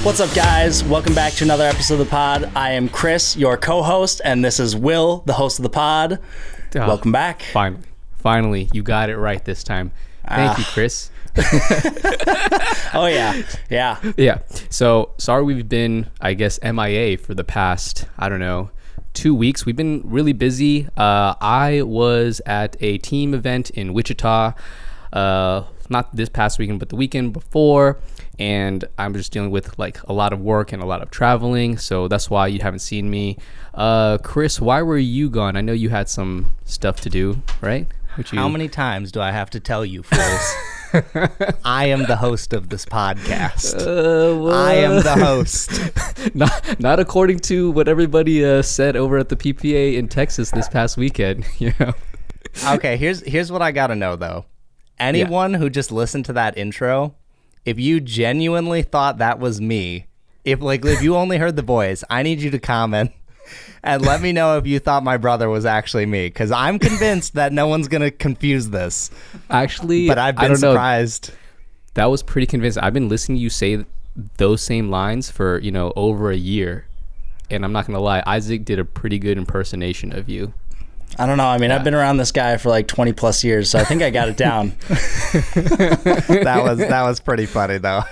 What's up, guys? Welcome back to another episode of the pod. I am Chris, your co-host, and this is Will, the host of the pod. Welcome back. Finally, you got it right this time. Thank you, Chris. Oh, yeah. So, sorry we've been, I guess, MIA for the past, 2 weeks. We've been really busy. I was at a team event in Wichita, not this past weekend, but the weekend before, and I'm just dealing with like a lot of work and a lot of traveling, so that's why you haven't seen me. Chris, why were you gone? I know you had some stuff to do, right? How many times do I have to tell you, fools? I am the host of this podcast. I am the host. Not according to what everybody said over at the PPA in Texas this past weekend. Okay, here's what I gotta know though. Anyone who just listened to that intro, if you genuinely thought that was me, if you only heard the voice, I need you to comment and let me know if you thought my brother was actually me, because I'm convinced that no one's gonna confuse this. Actually, but I've been surprised. That was pretty convincing. I've been listening to you say those same lines for over a year, and I'm not gonna lie, Isaac did a pretty good impersonation of you. I don't know. I mean, I've been around this guy for like 20 plus years, so I think I got it down. That was pretty funny though.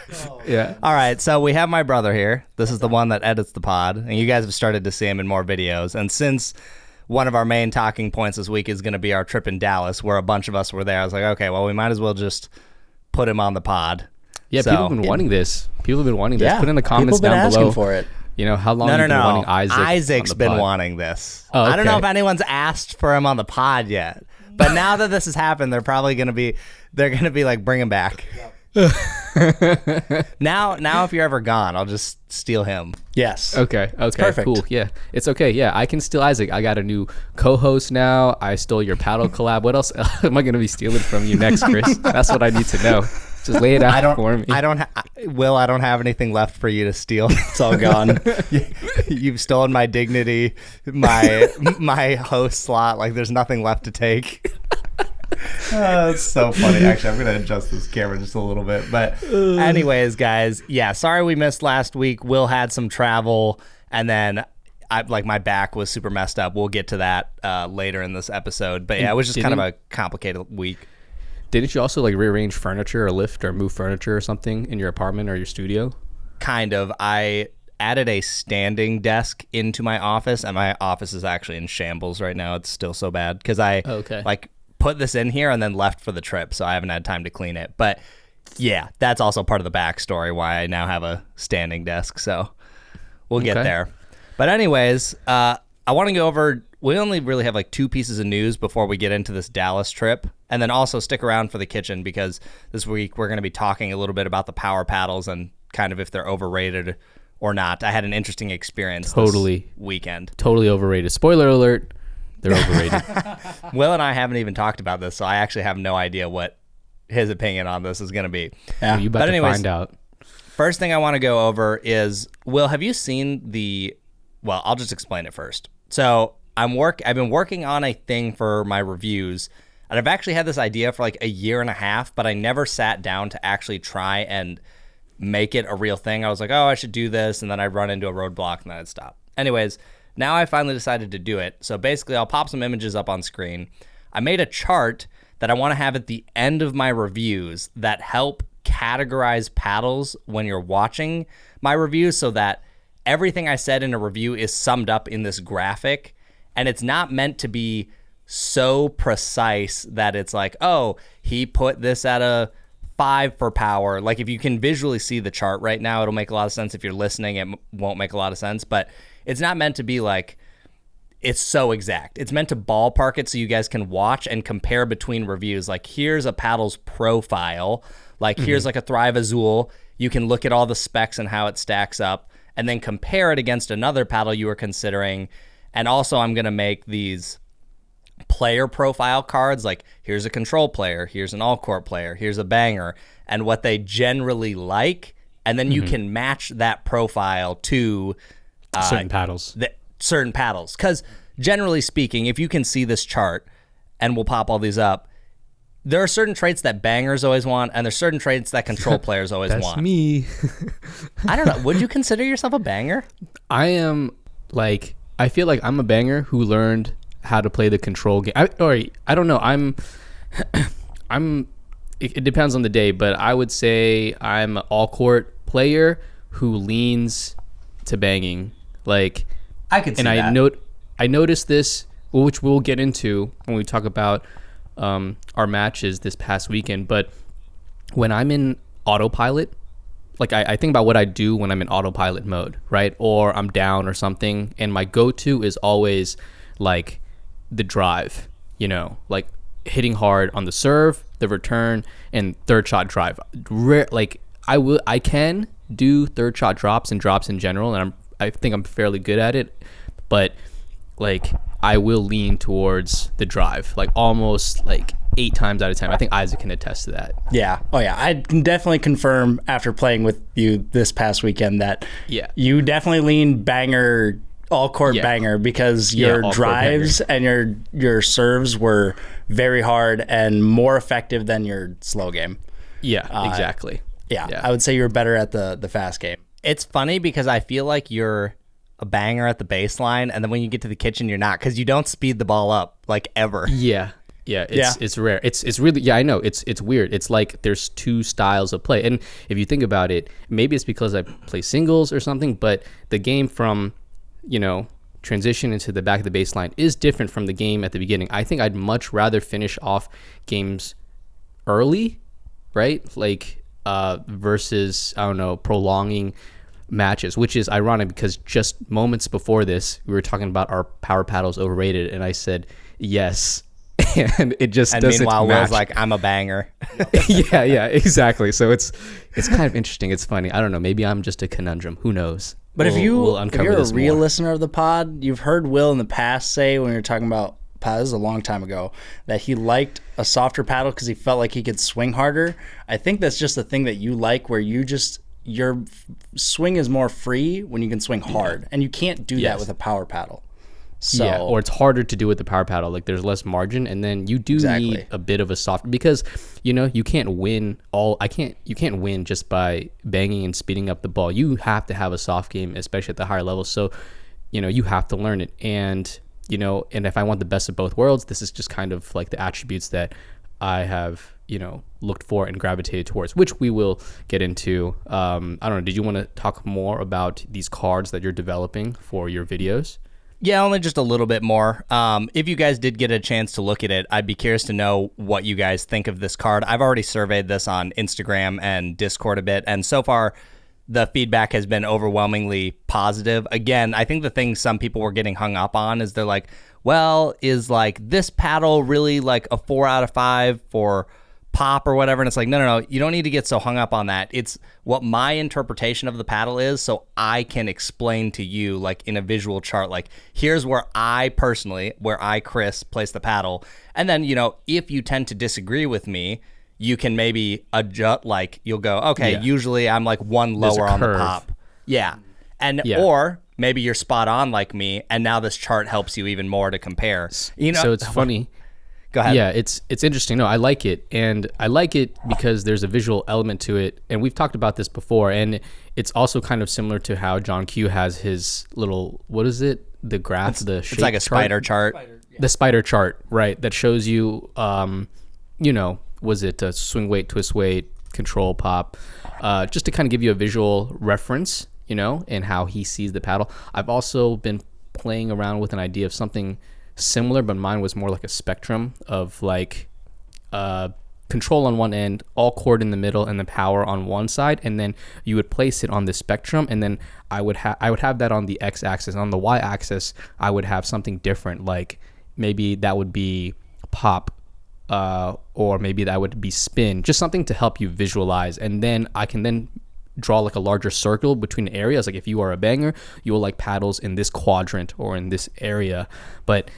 Yeah. All right, so we have my brother here. This is the one that edits the pod, and you guys have started to see him in more videos. And since one of our main talking points this week is going to be our trip in Dallas, where a bunch of us were there, I was like, okay, well, we might as well just put him on the pod. Yeah, people have been wanting this. Yeah, put in the comments down below. People have been asking for it. How long have you been wanting Isaac? Isaac's been pod? wanting this. Oh, okay. I don't know if anyone's asked for him on the pod yet, but now that this has happened, they're gonna be like, bring him back. Now, if you're ever gone, I'll just steal him. Yes. Okay. Perfect. Cool. Yeah, it's okay. Yeah, I can steal Isaac. I got a new co-host now. I stole your paddle collab. What else am I gonna be stealing from you next, Chris? That's what I need to know. Just lay it out for me. I don't have anything left for you to steal. It's all gone. You've stolen my dignity, my host slot. Like, there's nothing left to take. That's so funny. Actually, I'm going to adjust this camera just a little bit. But anyways, guys, sorry we missed last week. Will had some travel, and then my back was super messed up. We'll get to that later in this episode. But yeah, it was just kind of a complicated week. Didn't you also rearrange furniture or lift or move furniture or something in your apartment or your studio? Kind of. I added a standing desk into my office, and my office is actually in shambles right now. It's still so bad because I put this in here and then left for the trip, so I haven't had time to clean it. But yeah, that's also part of the backstory why I now have a standing desk. So we'll get there. But anyways, I want to go over. We only really have two pieces of news before we get into this Dallas trip. And then also stick around for the kitchen, because this week we're going to be talking a little bit about the power paddles and kind of if they're overrated or not. I had an interesting experience this weekend. Totally overrated. Spoiler alert, they're overrated. Will and I haven't even talked about this, so I actually have no idea what his opinion on this is going to be. Yeah, you about to find out. First thing I want to go over is, Will, have you seen well, I'll just explain it first. So I've been working on a thing for my reviews, and I've actually had this idea for a year and a half, but I never sat down to actually try and make it a real thing. I was like, oh, I should do this, and then I'd run into a roadblock, and then I'd stop. Anyways, now I finally decided to do it. So basically, I'll pop some images up on screen. I made a chart that I want to have at the end of my reviews that help categorize paddles when you're watching my reviews, so that everything I said in a review is summed up in this graphic. And it's not meant to be so precise that it's like, oh, he put this at a 5 for power. Like, if you can visually see the chart right now, it'll make a lot of sense. If you're listening, it won't make a lot of sense. But it's not meant to be it's so exact. It's meant to ballpark it so you guys can watch and compare between reviews. Like, here's a paddle's profile. Here's a Thrive Azul. You can look at all the specs and how it stacks up, and then compare it against another paddle you were considering. And also, I'm going to make these player profile cards, here's a control player, here's an all-court player, here's a banger, and what they generally like, and then you can match that profile to certain paddles. Certain paddles. Because generally speaking, if you can see this chart, and we'll pop all these up, there are certain traits that bangers always want, and there's certain traits that control players always That's want. me. I don't know. Would you consider yourself a banger? I am like, I feel like I'm a banger who learned how to play the control game. I don't know. It depends on the day, but I would say I'm an all court player who leans to banging. Like, I could see that. I noticed this, which we'll get into when we talk about our matches this past weekend. But when I'm in autopilot, like I think about what I do when I'm in autopilot mode, right? Or I'm down or something, and my go-to is always like the drive, like hitting hard on the serve, the return, and third shot drive. Like I can do third shot drops and drops in general, and I think I'm fairly good at it, but like I will lean towards the drive, like almost like 8 times out of 10. I think Isaac can attest to that. Yeah. Oh, yeah. I can definitely confirm after playing with you this past weekend that you definitely lean banger, all court banger, because your drives and your serves were very hard and more effective than your slow game. Yeah, exactly. Yeah. I would say you're better at the fast game. It's funny because I feel like you're a banger at the baseline, and then when you get to the kitchen, you're not, because you don't speed the ball up like ever. Yeah, it's rare. It's really, I know, it's weird. It's like there's 2 styles of play, and if you think about it, maybe it's because I play singles or something, but the game from transition into the back of the baseline is different from the game at the beginning. I think I'd much rather finish off games early, right? Like versus, I don't know, prolonging matches, which is ironic because just moments before this, we were talking about our power paddles overrated, and I said yes. And it just doesn't meanwhile, match. Will's like, I'm a banger. yeah, exactly. So it's kind of interesting. It's funny. I don't know. Maybe I'm just a conundrum. Who knows? But if you're a real more. listener of the pod, you've heard Will in the past say, when we were talking about this is a long time ago, that he liked a softer paddle because he felt like he could swing harder. I think that's just a thing that you like, where your swing is more free when you can swing hard, and you can't do that with a power paddle. So, or it's harder to do with the power paddle. Like there's less margin, and then you do need a bit of a soft, because you can't win you can't win just by banging and speeding up the ball. You have to have a soft game, especially at the higher level. So you have to learn it, and and if I want the best of both worlds, this is just kind of like the attributes that I have looked for and gravitated towards, which we will get into. I don't know, did you want to talk more about these cards that you're developing for your videos? Yeah, only just a little bit more. If you guys did get a chance to look at it, I'd be curious to know what you guys think of this card. I've already surveyed this on Instagram and Discord a bit, and so far the feedback has been overwhelmingly positive. Again, I think the thing some people were getting hung up on is they're like, well, is like this paddle really like a 4 out of 5 for pop or whatever? And it's like, no, you don't need to get so hung up on that. It's what my interpretation of the paddle is, so I can explain to you, like in a visual chart, like here's where I, Chris, place the paddle. And then, if you tend to disagree with me, you can maybe adjust, like you'll go, okay, usually I'm like one lower on the pop. Yeah. And or maybe you're spot on like me, and now this chart helps you even more to compare. So it's funny. Go ahead. Yeah, it's interesting. No, I like it. And I like it because there's a visual element to it. And we've talked about this before. And it's also kind of similar to how John Q has his little, what is it? The graph, the shape. It's like a spider chart. The spider chart, right? That shows you, was it a swing weight, twist weight, control, pop, just to kind of give you a visual reference, and how he sees the paddle. I've also been playing around with an idea of something similar, but mine was more like a spectrum of like control on one end, all court in the middle, and the power on one side, and then you would place it on the spectrum, and then I would have that on the x-axis. On the y-axis, I would have something different, like maybe that would be pop, or maybe that would be spin, just something to help you visualize, and then I can then draw like a larger circle between areas. Like if you are a banger, you will like paddles in this quadrant or in this area. But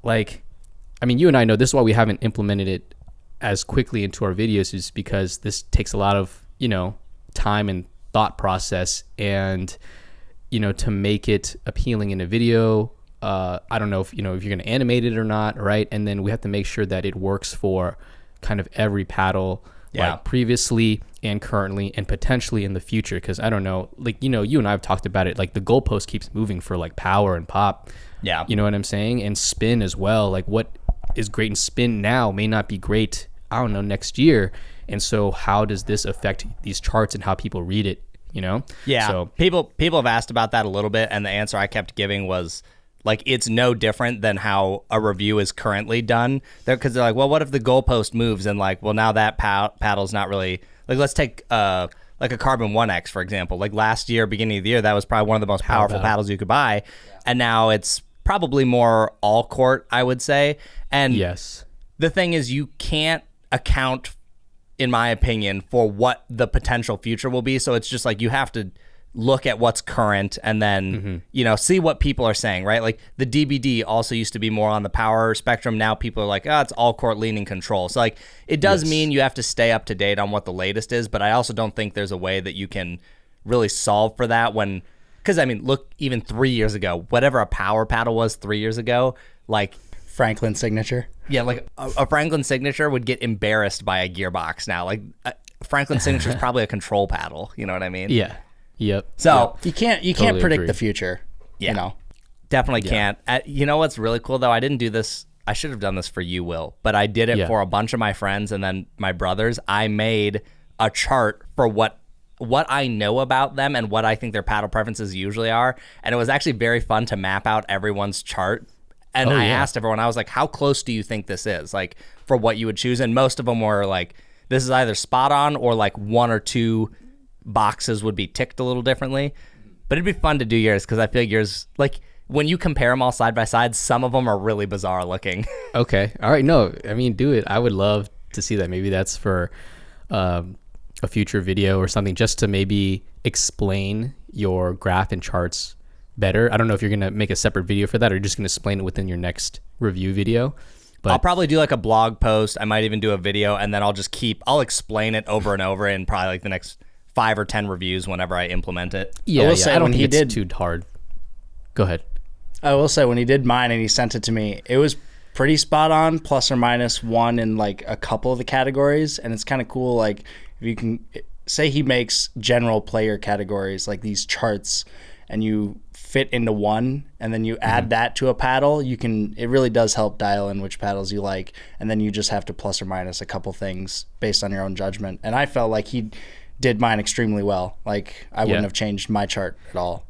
like, I mean, you and I know this is why we haven't implemented it as quickly into our videos, is because this takes a lot of, time and thought process, and, to make it appealing in a video. I don't know if, if you're going to animate it or not. Right. And then we have to make sure that it works for kind of every paddle, like previously and currently and potentially in the future. Because I don't know, like, you know, you and I have talked about it, like the goalpost keeps moving for like power and pop. Yeah. You know what I'm saying? And spin as well. Like what is great in spin now may not be great, I don't know, next year. And so how does this affect these charts and how people read it, you know? Yeah. So people have asked about that a little bit, and the answer I kept giving was like, it's no different than how a review is currently done. Because they're like, well, what if the goalpost moves? And like, well, now that paddle's not really, like, let's take like a Carbon 1X, for example. Like last year, beginning of the year, that was probably one of the most powerful paddles you could buy. Yeah. And now it's probably more all court, I would say. And yes, the thing is, you can't account, in my opinion, for what the potential future will be. So it's just like, you have to look at what's current and then, you know, see what people are saying, right? Like the DBD also used to be more on the power spectrum. Now people are like, oh, it's all court leaning control. So like, it does mean you have to stay up to date on what the latest is, but I also don't think there's a way that you can really solve for that when, because I mean, look, even 3 years ago, whatever a power paddle was 3 years ago, like Franklin signature. Yeah, like a Franklin signature would get embarrassed by a gearbox now. Like Franklin signature is probably a control paddle. You know what I mean? Yeah. Yep. So you can't Totally predict agree. the future. Yeah. You know. Definitely can't. You know what's really cool though? I didn't do this. I should have done this for you, Will, but I did it for a bunch of my friends and then my brothers. I made a chart for what I know about them and what I think their paddle preferences usually are, and it was actually very fun to map out everyone's chart. And I asked everyone, I was like, how close do you think this is, like, for what you would choose? And most of them were like, this is either spot on or like one or two boxes would be ticked a little differently. But it'd be fun to do yours because I feel like yours, like, when you compare them all side by side, some of them are really bizarre looking. Okay. All right. No, I mean, do it. I would love to see that. Maybe that's for a future video or something, just to maybe explain your graph and charts better. I don't know if you're going to make a separate video for that or you're just going to explain it within your next review video. But I'll probably do like a blog post. I might even do a video, and then I'll explain it over and over in probably like the next 5 or 10 reviews whenever I implement it. yeah, I will yeah, say I don't when think he it's did- too hard. Go ahead. I will say when he did mine and he sent it to me, it was pretty spot on, plus or minus one in like a couple of the categories. And it's kind of cool. Like if you can say he makes general player categories, like these charts, and you fit into one and then you add that to a paddle, it really does help dial in which paddles you like. And then you just have to plus or minus a couple things based on your own judgment. And I felt like he did mine extremely well. Like I wouldn't have changed my chart at all.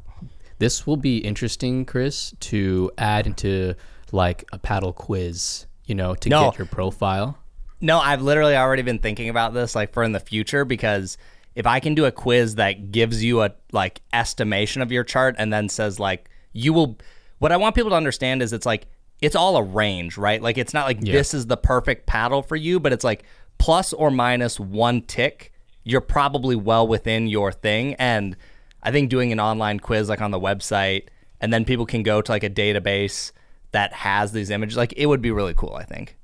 This will be interesting, Chris, to add into like a paddle quiz, you know, to get your profile. No, I've literally already been thinking about this like for in the future, because if I can do a quiz that gives you a like estimation of your chart and then says like what I want people to understand is it's all a range, right? Like it's not like this is the perfect paddle for you, but it's like plus or minus one tick, you're probably well within your thing. And I think doing an online quiz like on the website, and then people can go to like a database that has these images, like it would be really cool, I think.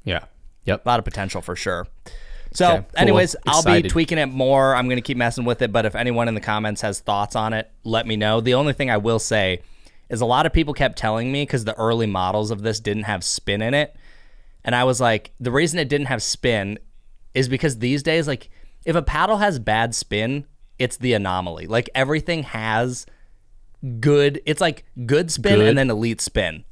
Yeah. Yep. A lot of potential for sure. So Okay, cool. anyways, I'll be Excited. tweaking it more. I'm going to keep messing with it, but if anyone in the comments has thoughts on it, let me know. The only thing I will say is a lot of people kept telling me, because the early models of this didn't have spin in it, and I was like, the reason it didn't have spin is because these days, like if a paddle has bad spin, it's the anomaly. Like everything has it's like good spin and then elite spin.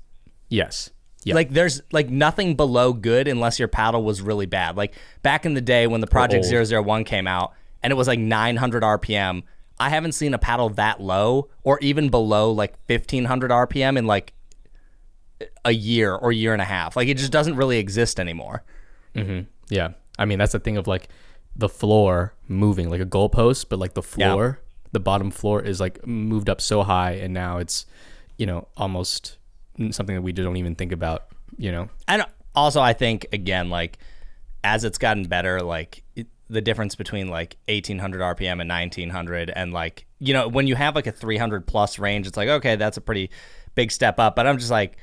Yes. Yep. Like there's like nothing below good unless your paddle was really bad. Like back in the day when the Project 001 came out and it was like 900 RPM, I haven't seen a paddle that low or even below like 1500 RPM in like a year or year and a half. Like it just doesn't really exist anymore. Mm-hmm. Yeah. I mean, that's the thing of like the floor moving like a goalpost, but like the floor, the bottom floor is like moved up so high, and now it's, you know, almost something that we don't even think about, you know. And also I think again, like as it's gotten better, like the difference between like 1800 RPM and 1900, and like, you know, when you have like a 300 plus range, it's like, okay, that's a pretty big step up. But I'm just like,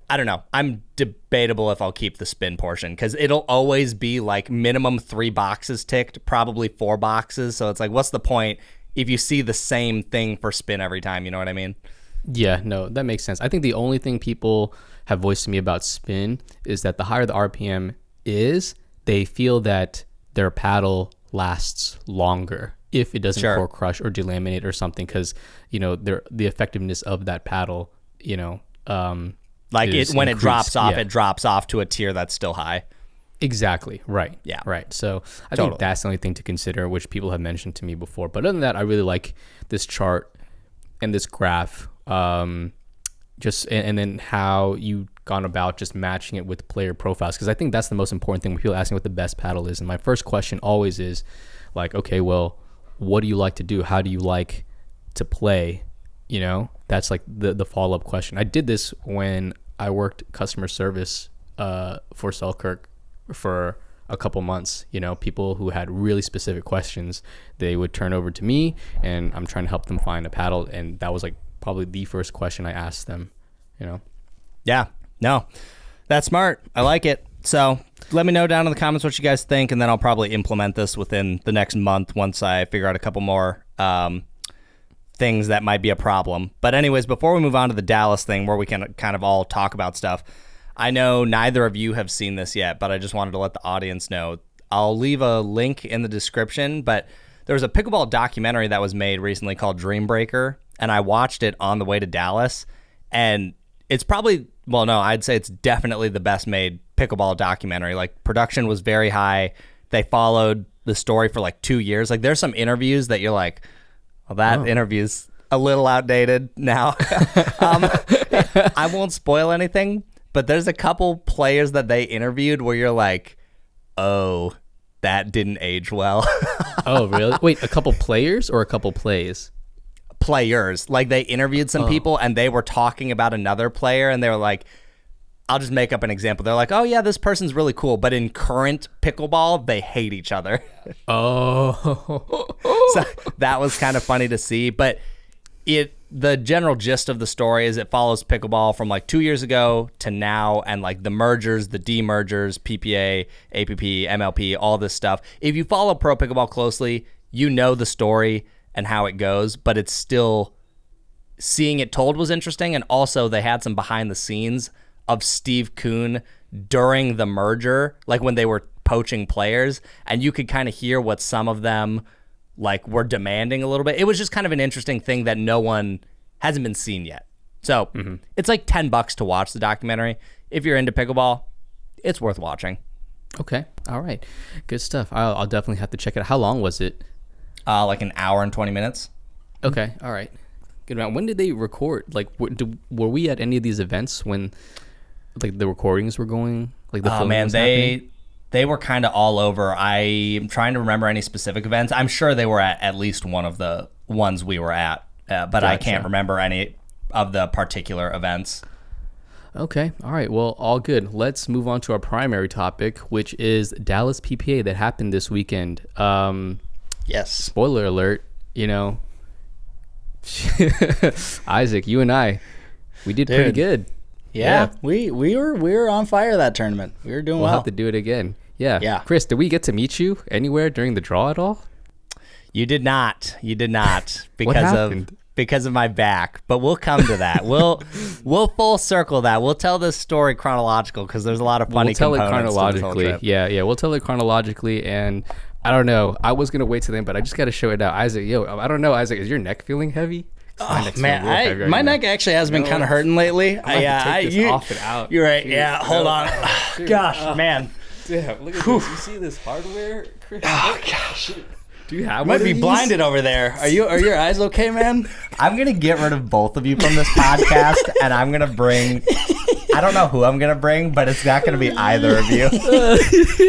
I don't know. I'm debatable if I'll keep the spin portion, because it'll always be like minimum 3 boxes ticked, probably 4 boxes. So it's like, what's the point if you see the same thing for spin every time? You know what I mean? Yeah, no, that makes sense. I think the only thing people have voiced to me about spin is that the higher the RPM is, they feel that their paddle lasts longer if it doesn't core crush or delaminate or something, because the effectiveness of that paddle, like when it drops off, yeah. it drops off to a tier that's still high. Exactly. Right. Yeah. Right. So I think that's the only thing to consider, which people have mentioned to me before. But other than that, I really like this chart and this graph, and then how you gone about just matching it with player profiles, because I think that's the most important thing when people ask me what the best paddle is. And my first question always is like, okay, well, what do you like to do? How do you like to play? That's like the follow-up question. I did this when I worked customer service for Selkirk for a couple months. People who had really specific questions, they would turn over to me, and I'm trying to help them find a paddle, and that was like probably the first question I asked them. Yeah, no, that's smart. I like it. So let me know down in the comments what you guys think, and then I'll probably implement this within the next month once I figure out a couple more things that might be a problem. But anyways, before we move on to the Dallas thing where we can kind of all talk about stuff, I know neither of you have seen this yet, but I just wanted to let the audience know. I'll leave a link in the description, but there was a pickleball documentary that was made recently called Dream Breaker, and I watched it on the way to Dallas, and it's probably, well, no, I'd say it's definitely the best made pickleball documentary. Like, production was very high. They followed the story for like 2 years. Like, there's some interviews that you're like, well, that interview's a little outdated now. I won't spoil anything, but there's a couple players that they interviewed where you're like, oh, that didn't age well. Oh, really? Wait, a couple players or a couple plays? Players. Like, they interviewed some people and they were talking about another player, and they were like, I'll just make up an example. They're like, oh yeah, this person's really cool, but in current pickleball, they hate each other. Oh. So that was kind of funny to see, but the general gist of the story is it follows pickleball from like 2 years ago to now, and like the mergers, the demergers, PPA, APP, MLP, all this stuff. If you follow pro pickleball closely, you know the story and how it goes, but it's still, seeing it told was interesting. And also they had some behind the scenes of Steve Kuhn during the merger, like when they were poaching players, and you could kind of hear what some of them like were demanding a little bit. It was just kind of an interesting thing that no one hasn't been seen yet. So it's like $10 to watch the documentary. If you're into pickleball, it's worth watching. Okay. All right. Good stuff. I'll definitely have to check it out. How long was it? Like an hour and 20 minutes. Okay. All right. Good amount. When did they record? Like, were we at any of these events when like the recordings were going? Like the filming was happening? They were kind of all over. I'm trying to remember any specific events. I'm sure they were at least one of the ones we were at, but gotcha. I can't remember any of the particular events. Okay. All right. Well, all good. Let's move on to our primary topic, which is Dallas PPA that happened this weekend. Yes. Spoiler alert, Isaac, you and I, we did pretty good. Yeah. We were on fire that tournament. We were doing well. We'll have to do it again. Yeah. Chris, did we get to meet you anywhere during the draw at all? You did not. Because of my back, but we'll come to that. We'll full circle that. We'll tell this story chronological because there's a lot of funny components. We'll tell it chronologically. Yeah. We'll tell it chronologically, and I don't know. I was gonna wait till then, but I just got to show it out. Isaac, I don't know. Isaac, is your neck feeling heavy? Oh man, my neck actually has been kind of hurting lately. Off and out. You're right. Yeah, hold on. Gosh, man. Damn, look at this. You see this hardware, Chris? Oh gosh. Do you have one? Might be blinded over there. Are your eyes okay, man? I'm gonna get rid of both of you from this podcast, and I'm gonna bring. I don't know who I'm gonna bring, but it's not gonna be either of you.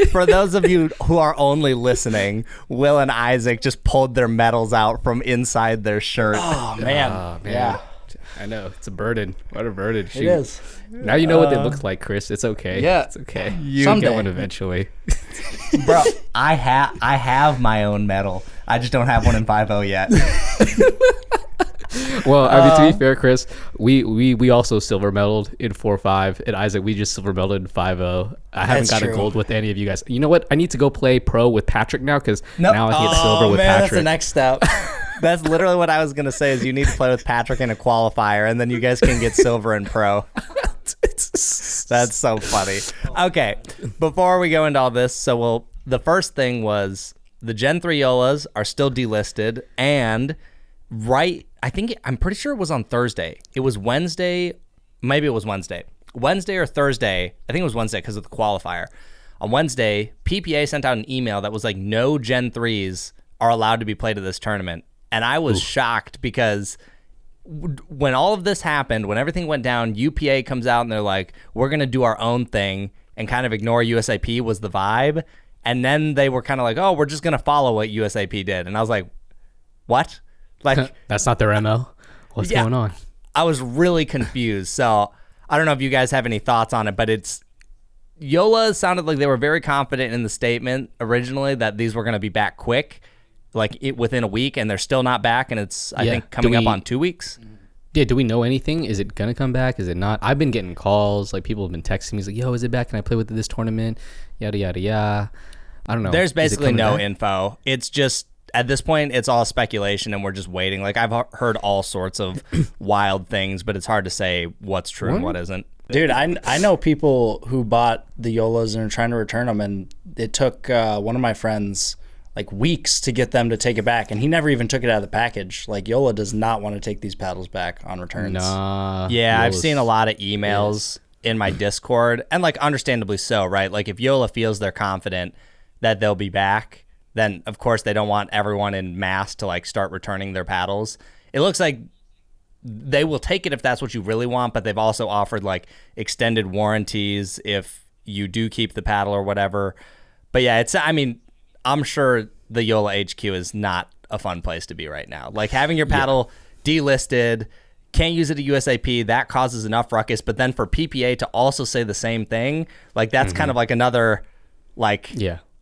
For those of you who are only listening, Will and Isaac just pulled their medals out from inside their shirt. Oh man. Yeah. I know, it's a burden. What a burden. Shoot. It is. Now you know what they look like, Chris. It's okay. Yeah, it's okay. You get one eventually. Bro, I have my own medal. I just don't have one in 5-0 yet. Well, I mean, to be fair, Chris, we also silver medaled in 4-5, and Isaac, we just silver medaled in 5-0. I haven't got a gold with any of you guys. You know what? I need to go play pro with Patrick now because now I can get silver with Patrick. That's the next step. That's literally what I was going to say is you need to play with Patrick in a qualifier, and then you guys can get silver in pro. That's so funny. Okay, before we go into all this, the first thing was the Gen 3 Yolas are still delisted, and I'm pretty sure it was on Thursday. It was Wednesday, maybe it was Wednesday or Thursday. I think it was Wednesday because of the qualifier. On Wednesday, PPA sent out an email that was like, no Gen 3s are allowed to be played at this tournament. And I was shocked because when all of this happened, when everything went down, UPA comes out and they're like, we're going to do our own thing and kind of ignore USAP was the vibe. And then they were kind of like, oh, we're just going to follow what USAP did. And I was like, what? Like, that's not their MO. What's going on? I was really confused. So I don't know if you guys have any thoughts on it, but Yola sounded like they were very confident in the statement originally that these were going to be back quick, like within a week, and they're still not back. And it's, I think, coming up on 2 weeks. Yeah, do we know anything? Is it going to come back? Is it not? I've been getting calls. Like, people have been texting me. He's like, yo, is it back? Can I play with this tournament? Yada, yada, yada. I don't know. There's basically no info. It's just, at this point, it's all speculation, and we're just waiting. Like, I've heard all sorts of wild things, but it's hard to say what's true and what isn't. Dude, I know people who bought the Yolas and are trying to return them, and it took one of my friends like weeks to get them to take it back, and he never even took it out of the package. Like, Yola does not want to take these paddles back on returns. Nah. Yeah, I've seen a lot of emails in my Discord, and like, understandably so, right? Like, if Yola feels they're confident that they'll be back, then of course they don't want everyone in mass to like start returning their paddles. It looks like they will take it if that's what you really want, but they've also offered like extended warranties if you do keep the paddle or whatever. But yeah, I'm sure the Yola HQ is not a fun place to be right now. Like, having your paddle delisted, can't use it at USAP, that causes enough ruckus. But then for PPA to also say the same thing, like, that's kind of like another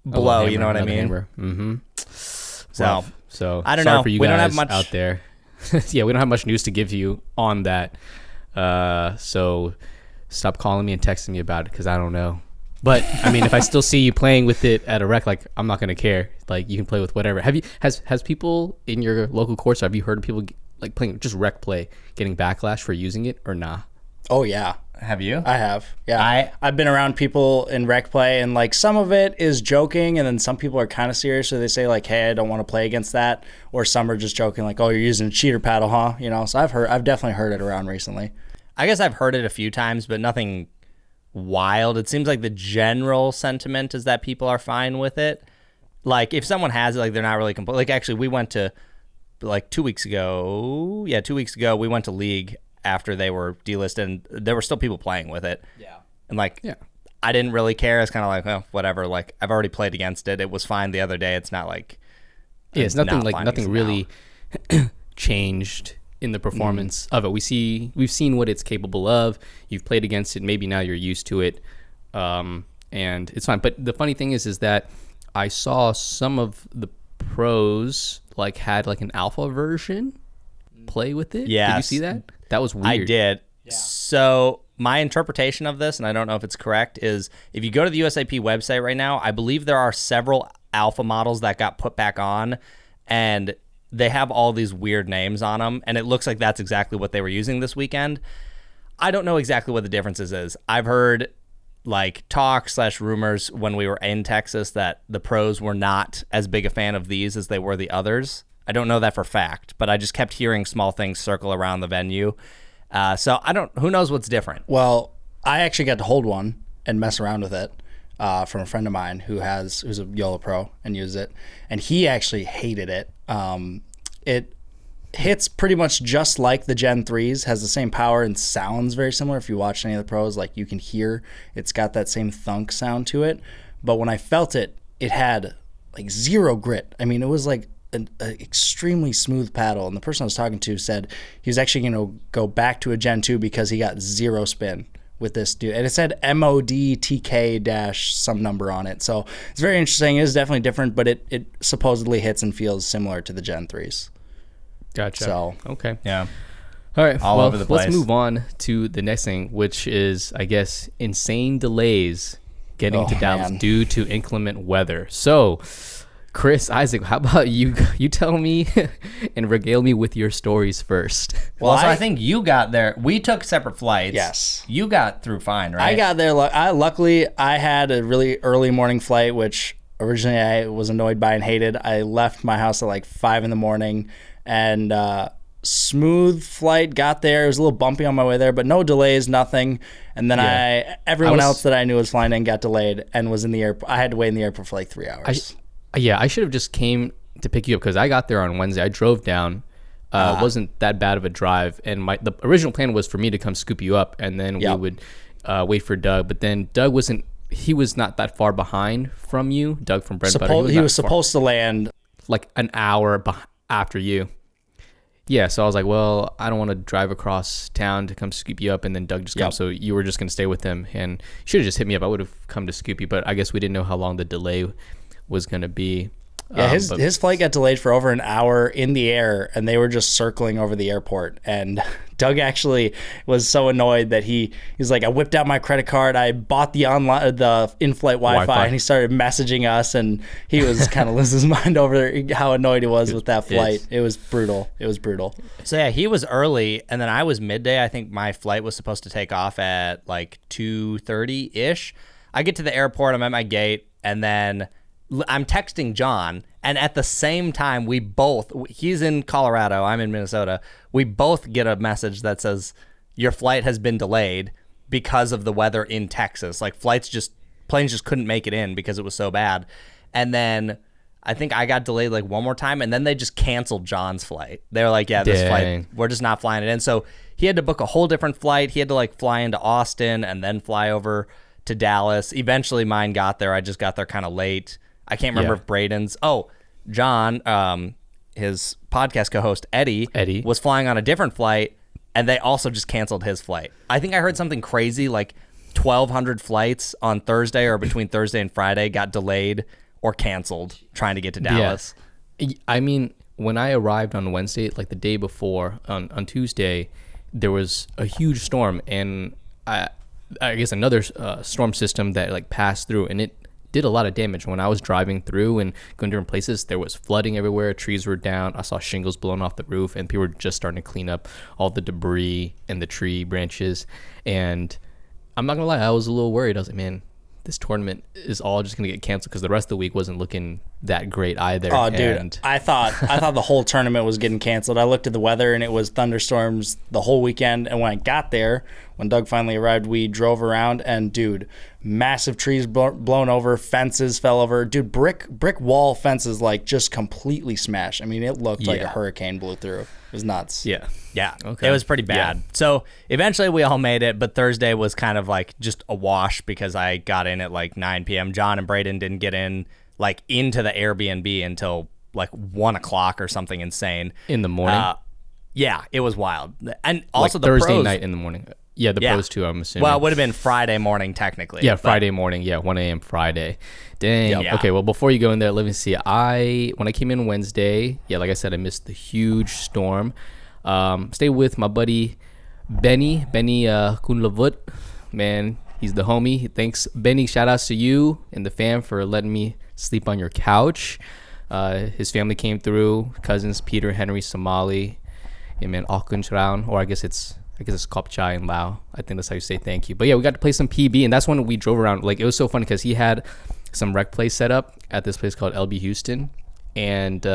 blow. Hammer, you know what I mean? Mm-hmm. So I don't sorry know. for you We guys don't have much out there. Yeah, we don't have much news to give you on that. So stop calling me and texting me about it because I don't know. But I mean, if I still see you playing with it at a rec, like, I'm not gonna care. Like, you can play with whatever. Has people in your local course? Have you heard of people like playing just rec play getting backlash for using it or nah? Oh yeah. Have you? I have. Yeah. I've been around people in rec play, and like, some of it is joking, and then some people are kind of serious, so they say like, hey, I don't want to play against that, or some are just joking like, oh, you're using a cheater paddle, huh? You know, so I've definitely heard it around recently. I guess I've heard it a few times, but nothing wild. It seems like the general sentiment is that people are fine with it. Like, if someone has it, like, they're not really like, actually, we went to like 2 weeks ago. Yeah, 2 weeks ago, we went to League after they were delisted, and there were still people playing with it. Yeah. And like, I didn't really care. It's kind of like, well, whatever. Like, I've already played against it. It was fine the other day. It's not like, it's nothing really changed in the performance of it. We've seen what it's capable of. You've played against it. Maybe now you're used to it, and it's fine. But the funny thing is that I saw some of the pros like had like an alpha version play with it. Yeah. Did you see that? That was weird. I did. Yeah. So my interpretation of this, and I don't know if it's correct, is if you go to the USAP website right now, I believe there are several alpha models that got put back on, and they have all these weird names on them, and it looks like that's exactly what they were using this weekend. I don't know exactly what the differences is. I've heard like talk/rumors when we were in Texas that the pros were not as big a fan of these as they were the others. I don't know that for fact, but I just kept hearing small things circle around the venue. So who knows what's different? Well, I actually got to hold one and mess around with it from a friend of mine who's a YOLO pro and used it, and he actually hated it. It hits pretty much just like the Gen 3s, has the same power and sounds very similar. If you watch any of the pros, like, you can hear it's got that same thunk sound to it. But when I felt it, it had like zero grit. I mean, it was like an extremely smooth paddle, and the person I was talking to said he was actually going to go back to a Gen 2 because he got zero spin with this dude, and it said MODTK- some number on it. So it's very interesting. It is definitely different, but it supposedly hits and feels similar to the Gen 3s. Gotcha. So okay. Yeah. All right. All over the place. Let's move on to the next thing, which is, I guess, insane delays getting to Dallas due to inclement weather. So Chris, Isaac, how about you? You tell me and regale me with your stories first. Well, so I think you got there. We took separate flights. Yes. You got through fine, right? I got there. Luckily, I had a really early morning flight, which originally I was annoyed by and hated. I left my house at like 5 a.m. and smooth flight, got there. It was a little bumpy on my way there, but no delays, nothing. And then everyone else that I knew was flying in got delayed and was in the airport. I had to wait in the airport for like 3 hours. I should have just came to pick you up because I got there on Wednesday. I drove down. It wasn't that bad of a drive, and the original plan was for me to come scoop you up, and then we would wait for Doug. But then Doug wasn't. He was not that far behind from you, Doug from Bread Butter. He was supposed to land like an hour after you. Yeah, so I was like, well, I don't want to drive across town to come scoop you up, and then Doug just comes. So you were just going to stay with him, and you should have just hit me up. I would have come to scoop you, but I guess we didn't know how long the delay was going to be. Yeah, his flight got delayed for over an hour in the air, and they were just circling over the airport. And Doug actually was so annoyed that he's like, I whipped out my credit card, I bought the in-flight Wi-Fi, and he started messaging us, and he was kind of losing his mind over how annoyed he was with that flight. It was brutal. So yeah, he was early, and then I was midday. I think my flight was supposed to take off at like 2:30-ish. I get to the airport, I'm at my gate, and then I'm texting John, and at the same time, he's in Colorado, I'm in Minnesota, we both get a message that says, your flight has been delayed because of the weather in Texas. Like planes just couldn't make it in because it was so bad. And then I think I got delayed like one more time, and then they just canceled John's flight. They were like, yeah, this flight, we're just not flying it in. So he had to book a whole different flight. He had to like fly into Austin and then fly over to Dallas. Eventually mine got there. I just got there kind of late. I can't remember if Braden's. Oh, John, his podcast co-host Eddie was flying on a different flight, and they also just canceled his flight. I think I heard something crazy like 1,200 flights on Thursday or between Thursday and Friday got delayed or canceled trying to get to Dallas. Yeah. I mean, when I arrived on Wednesday, like the day before, on Tuesday, there was a huge storm, and I guess another storm system that like passed through, and it did a lot of damage. When I was driving through and going different places, there was flooding everywhere. Trees were down. I saw shingles blown off the roof, and people were just starting to clean up all the debris and the tree branches. And I'm not gonna lie, I was a little worried. I was like, man, this tournament is all just gonna get canceled because the rest of the week wasn't looking that great either. Oh, dude, I thought the whole tournament was getting canceled. I looked at the weather, and it was thunderstorms the whole weekend. And when I got there, when Doug finally arrived, we drove around, and dude, massive trees blown over, fences fell over. Dude, brick wall fences like just completely smashed. I mean, it looked like a hurricane blew through. It was nuts. Yeah. Okay. It was pretty bad. Yeah. So eventually we all made it, but Thursday was kind of like just a wash because I got in at like 9 p.m. John and Braden didn't get in like into the Airbnb until like 1 o'clock or something insane. In the morning? Yeah, it was wild. And also like the Thursday pros, night in the morning. Yeah, the pros too, I'm assuming. Well, it would have been Friday morning technically. Yeah, Friday morning. Yeah, 1 a.m. Friday. Dang. Yeah. Okay, well, before you go in there, let me see. When I came in Wednesday, like I said, I missed the huge storm. Stayed with my buddy Benny Kunlavut. Man, he's the homie. Thanks, Benny. Shout outs to you and the fam for letting me sleep on your couch. His family came through. Cousins Peter, Henry, Somali, and man, Alkunchraun, or I guess it's Kopchai in Lao. I think that's how you say thank you. But yeah, we got to play some PB, and that's when we drove around. Like, it was so funny because he had some rec play set up at this place called LB Houston, and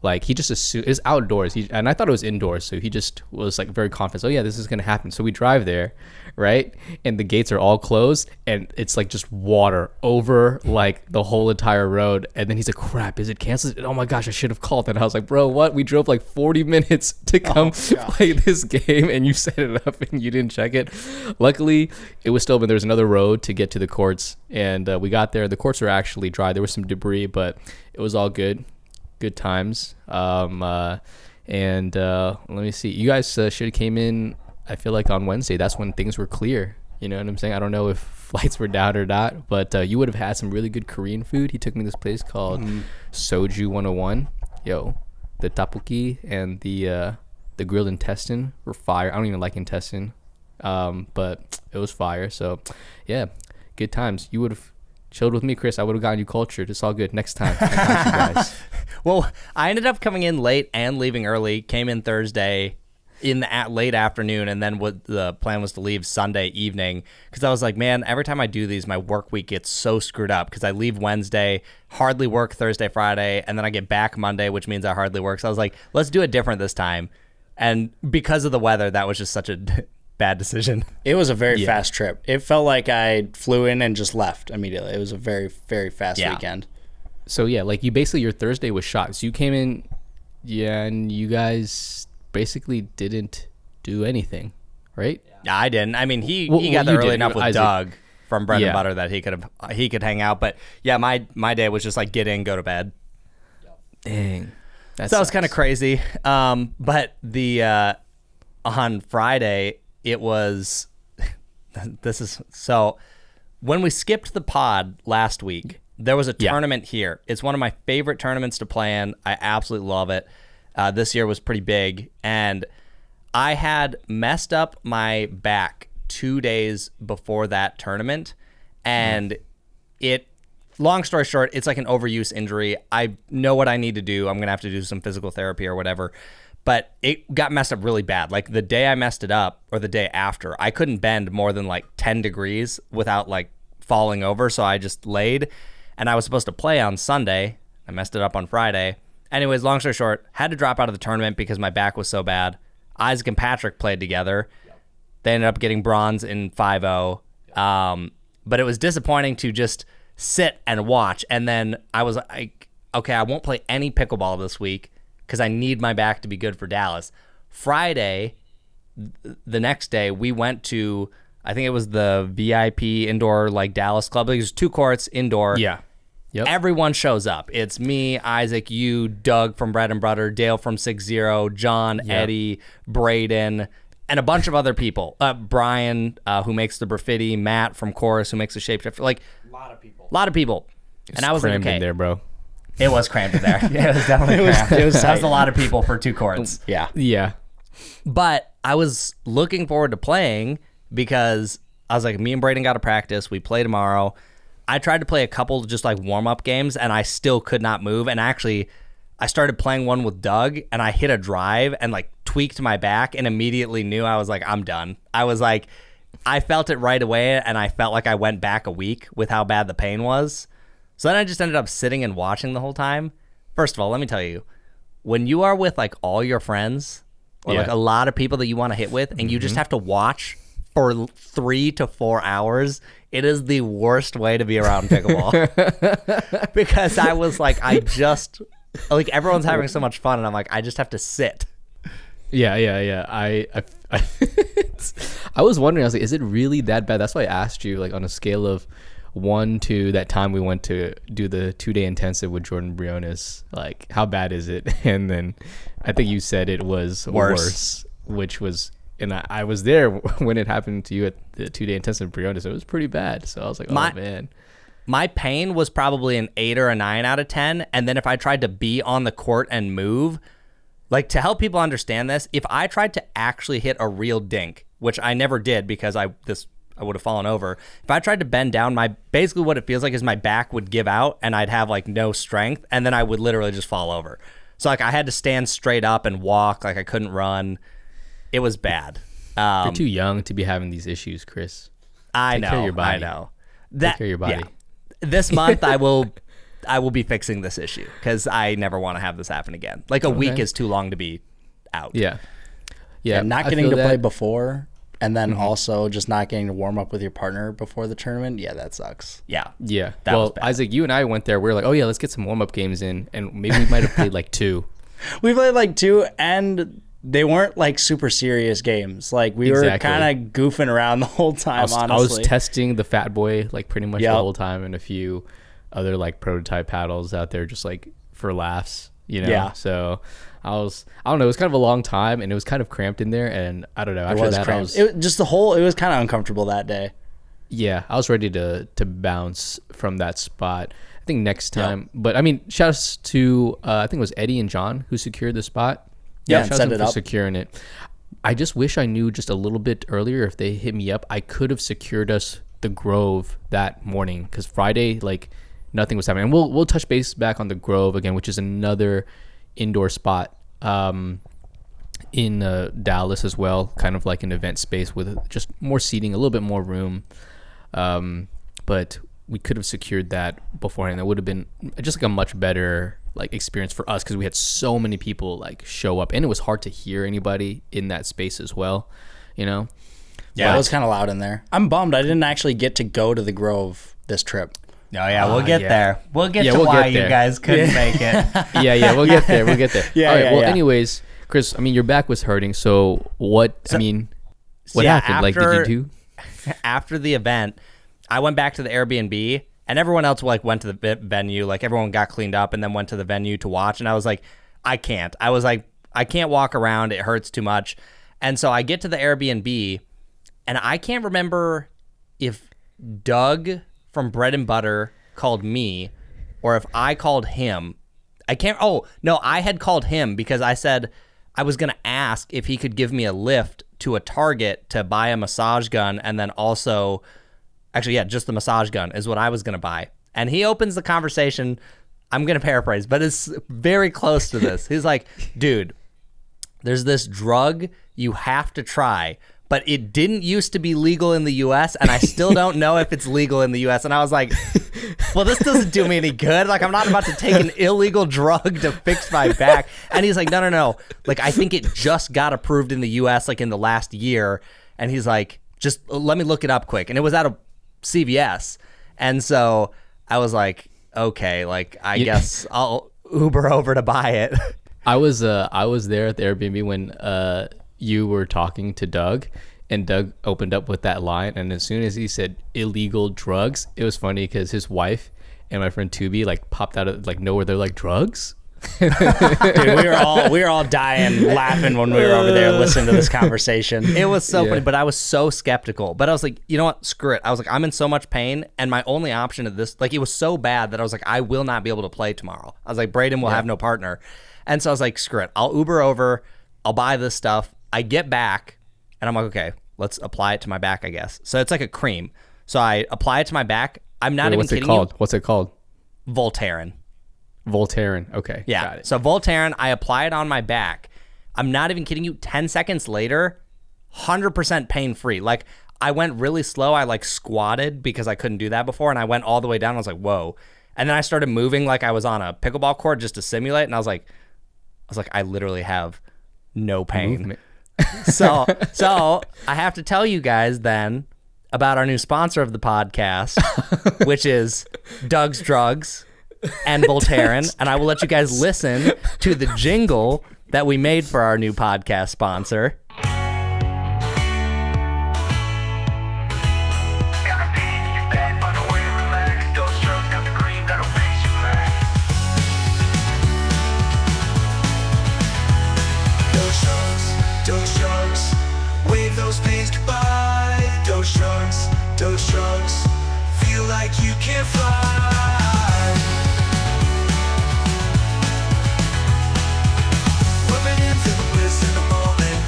like he just assumed it's outdoors. And I thought it was indoors, so he just was like very confident. Oh yeah, this is gonna happen. So we drive there, right? And the gates are all closed, and it's like just water over like the whole entire road. And then he's like, "Crap, is it canceled?" Oh my gosh, I should have called. And I was like, "Bro, what? We drove like 40 minutes to come play this game, and you set it up and you didn't check it." Luckily, it was still open. There was another road to get to the courts, and we got there. The courts were actually dry. There was some debris, but it was all good. Good times. Let me see. You guys should have came in, I feel like, on Wednesday. That's when things were clear. You know what I'm saying? I don't know if flights were down or not, but you would have had some really good Korean food. He took me to this place called Soju 101. Yo, the tteokbokki and the grilled intestine were fire. I don't even like intestine, but it was fire. So, yeah, good times. You would have chilled with me, Chris, I would have gotten you cultured. It's all good. Next time, I got you guys. Well, I ended up coming in late and leaving early. Came in Thursday in the late afternoon, and then what the plan was to leave Sunday evening, because I was like, man, every time I do these, my work week gets so screwed up because I leave Wednesday, hardly work Thursday, Friday, and then I get back Monday, which means I hardly work. So I was like, let's do it different this time. And because of the weather, that was just such a bad decision. It was a very fast trip. It felt like I flew in and just left immediately. It was a very, very fast weekend. So yeah, like you basically, your Thursday was shot. So you came in, and you guys basically didn't do anything, right? Yeah, I didn't. I mean, he got there early enough with Isaac. Doug from Bread and Butter that he could hang out. But yeah, my day was just like get in, go to bed. Dang. So that was kind of crazy. But the on Friday it was so when we skipped the pod last week, there was a tournament here. It's one of my favorite tournaments to play in. I absolutely love it. This year was pretty big, and I had messed up my back 2 days before that tournament, and long story short, it's like an overuse injury. I know what I need to do. I'm going to have to do some physical therapy or whatever, but it got messed up really bad. Like the day I messed it up, or the day after, I couldn't bend more than like 10 degrees without like falling over, so I just laid, and I was supposed to play on Sunday. I messed it up on Friday. Anyways, long story short, had to drop out of the tournament because my back was so bad. Isaac and Patrick played together. They ended up getting bronze in 5-0. But it was disappointing to just sit and watch. And then I was like, okay, I won't play any pickleball this week because I need my back to be good for Dallas. Friday, the next day, we went to, I think it was the VIP indoor like Dallas club. There's 2 courts indoor. Yeah. Yep. Everyone shows up. It's me, Isaac, you, Doug from Bread and Butter, Dale from 6-0, John, Eddie, Braden, and a bunch of other people. Brian, who makes the graffiti, Matt from Chorus, who makes the shapeshifter. Like a lot of people. It's and I was like, okay, in there, bro. It was cramped in there. Yeah, it was definitely cramped. That was a lot of people for 2 courts. Yeah. But I was looking forward to playing because I was like, me and Braden got to practice. We play tomorrow. I tried to play a couple just like warm-up games, and I still could not move. And actually, I started playing one with Doug, and I hit a drive and like tweaked my back and immediately knew I was like, I'm done. I was like, I felt it right away, and I felt like I went back a week with how bad the pain was. So then I just ended up sitting and watching the whole time. First of all, let me tell you, when you are with like all your friends or like a lot of people that you want to hit with, and you just have to watch for 3 to 4 hours, it is the worst way to be around pickleball. Because I was like, like everyone's having so much fun, and I'm like, I just have to sit. Yeah. I was wondering, I was like, is it really that bad? That's why I asked you, like on a scale of 1 to that time we went to do the 2-day intensive with Jordan Briones, like how bad is it? And then I think you said it was worse, which was, and I was there when it happened to you at the 2-day intensive Briones. It was pretty bad. So I was like, oh man. My pain was probably an 8 or a 9 out of 10. And then if I tried to be on the court and move, like to help people understand this, if I tried to actually hit a real dink, which I never did because I would have fallen over. If I tried to bend down, basically what it feels like is my back would give out and I'd have like no strength, and then I would literally just fall over. So like I had to stand straight up and walk, like I couldn't run. It was bad. You're too young to be having these issues, Chris. I know. Take care of your body. Yeah. This month I will be fixing this issue because I never want to have this happen again. Like a week is too long to be out. Yeah. And not getting to play before, and then also just not getting to warm up with your partner before the tournament. Yeah, that sucks. Yeah. That was bad. Isaac, you and I went there. We were like, oh yeah, let's get some warm up games in, and maybe we might have played like 2. We played like 2, and they weren't like super serious games. Like we were kind of goofing around the whole time. Honestly, I was testing the Fat Boy like pretty much the whole time, and a few other like prototype paddles out there just like for laughs, you know. Yeah. So I don't know. It was kind of a long time, and it was kind of cramped in there, and I don't know. After that, cramped. It was kind of uncomfortable that day. Yeah, I was ready to bounce from that spot. I think next time, but I mean, shout outs to I think it was Eddie and John who secured the spot. Yeah, shout out for securing it. I just wish I knew just a little bit earlier. If they hit me up, I could have secured us the Grove that morning because Friday, like, nothing was happening. And we'll touch base back on the Grove again, which is another indoor spot in Dallas as well, kind of like an event space with just more seating, a little bit more room. But we could have secured that beforehand. That would have been just like a much better like experience for us because we had so many people like show up, and it was hard to hear anybody in that space as well, you know. Yeah, it was kind of loud in there. I'm bummed I didn't actually get to go to the Grove this trip. Oh yeah, we'll get there. We'll get to why you guys couldn't make it. We'll get there. We'll get there. All right. Anyways, Chris, I mean, your back was hurting. So what? What happened? Like, did you do? After the event, I went back to the Airbnb, and everyone else like went to the venue. Like everyone got cleaned up and then went to the venue to watch. And I was like, I can't. I was like, I can't walk around. It hurts too much. And so I get to the Airbnb, and I can't remember if Doug from Bread and Butter called me or if I called him. I can't. Oh no, I had called him because I said I was going to ask if he could give me a lift to a Target to buy a massage gun, and then also, actually, yeah, just the massage gun is what I was going to buy. And he opens the conversation. I'm going to paraphrase, but it's very close to this. He's like, dude, there's this drug you have to try, but it didn't used to be legal in the U.S., and I still don't know if it's legal in the U.S. And I was like, well, this doesn't do me any good. Like, I'm not about to take an illegal drug to fix my back. And he's like, no. Like, I think it just got approved in the U.S., like, in the last year. And he's like, just let me look it up quick. And it was at a CVS. And so I was like, okay, like, I guess I'll Uber over to buy it. I was there at the Airbnb when you were talking to Doug, and Doug opened up with that line, and as soon as he said illegal drugs, it was funny because his wife and my friend Tubi like popped out of like nowhere. They're like, drugs? Dude, we were all dying laughing when we were over there listening to this conversation. It was so funny, but I was so skeptical. But I was like, you know what? Screw it. I was like, I'm in so much pain, and my only option at this, like, it was so bad that I was like, I will not be able to play tomorrow. I was like, Braden will have no partner. And so I was like, screw it. I'll Uber over. I'll buy this stuff. I get back, and I'm like, okay, let's apply it to my back, I guess. So it's like a cream. So I apply it to my back. I'm not even kidding you. What's it called? Voltaren. Okay. Yeah. Got it. So Voltaren, I apply it on my back. I'm not even kidding you. 10 seconds later, 100% pain-free. Like, I went really slow. I like squatted because I couldn't do that before, and I went all the way down. I was like, whoa. And then I started moving like I was on a pickleball court just to simulate, and I was like, I literally have no pain. Movement. So I have to tell you guys then about our new sponsor of the podcast, which is Doug's Drugs and Voltaren. And I will let you guys listen to the jingle that we made for our new podcast sponsor. Those drugs feel like you can fly. Rubbing into the bliss in the moment.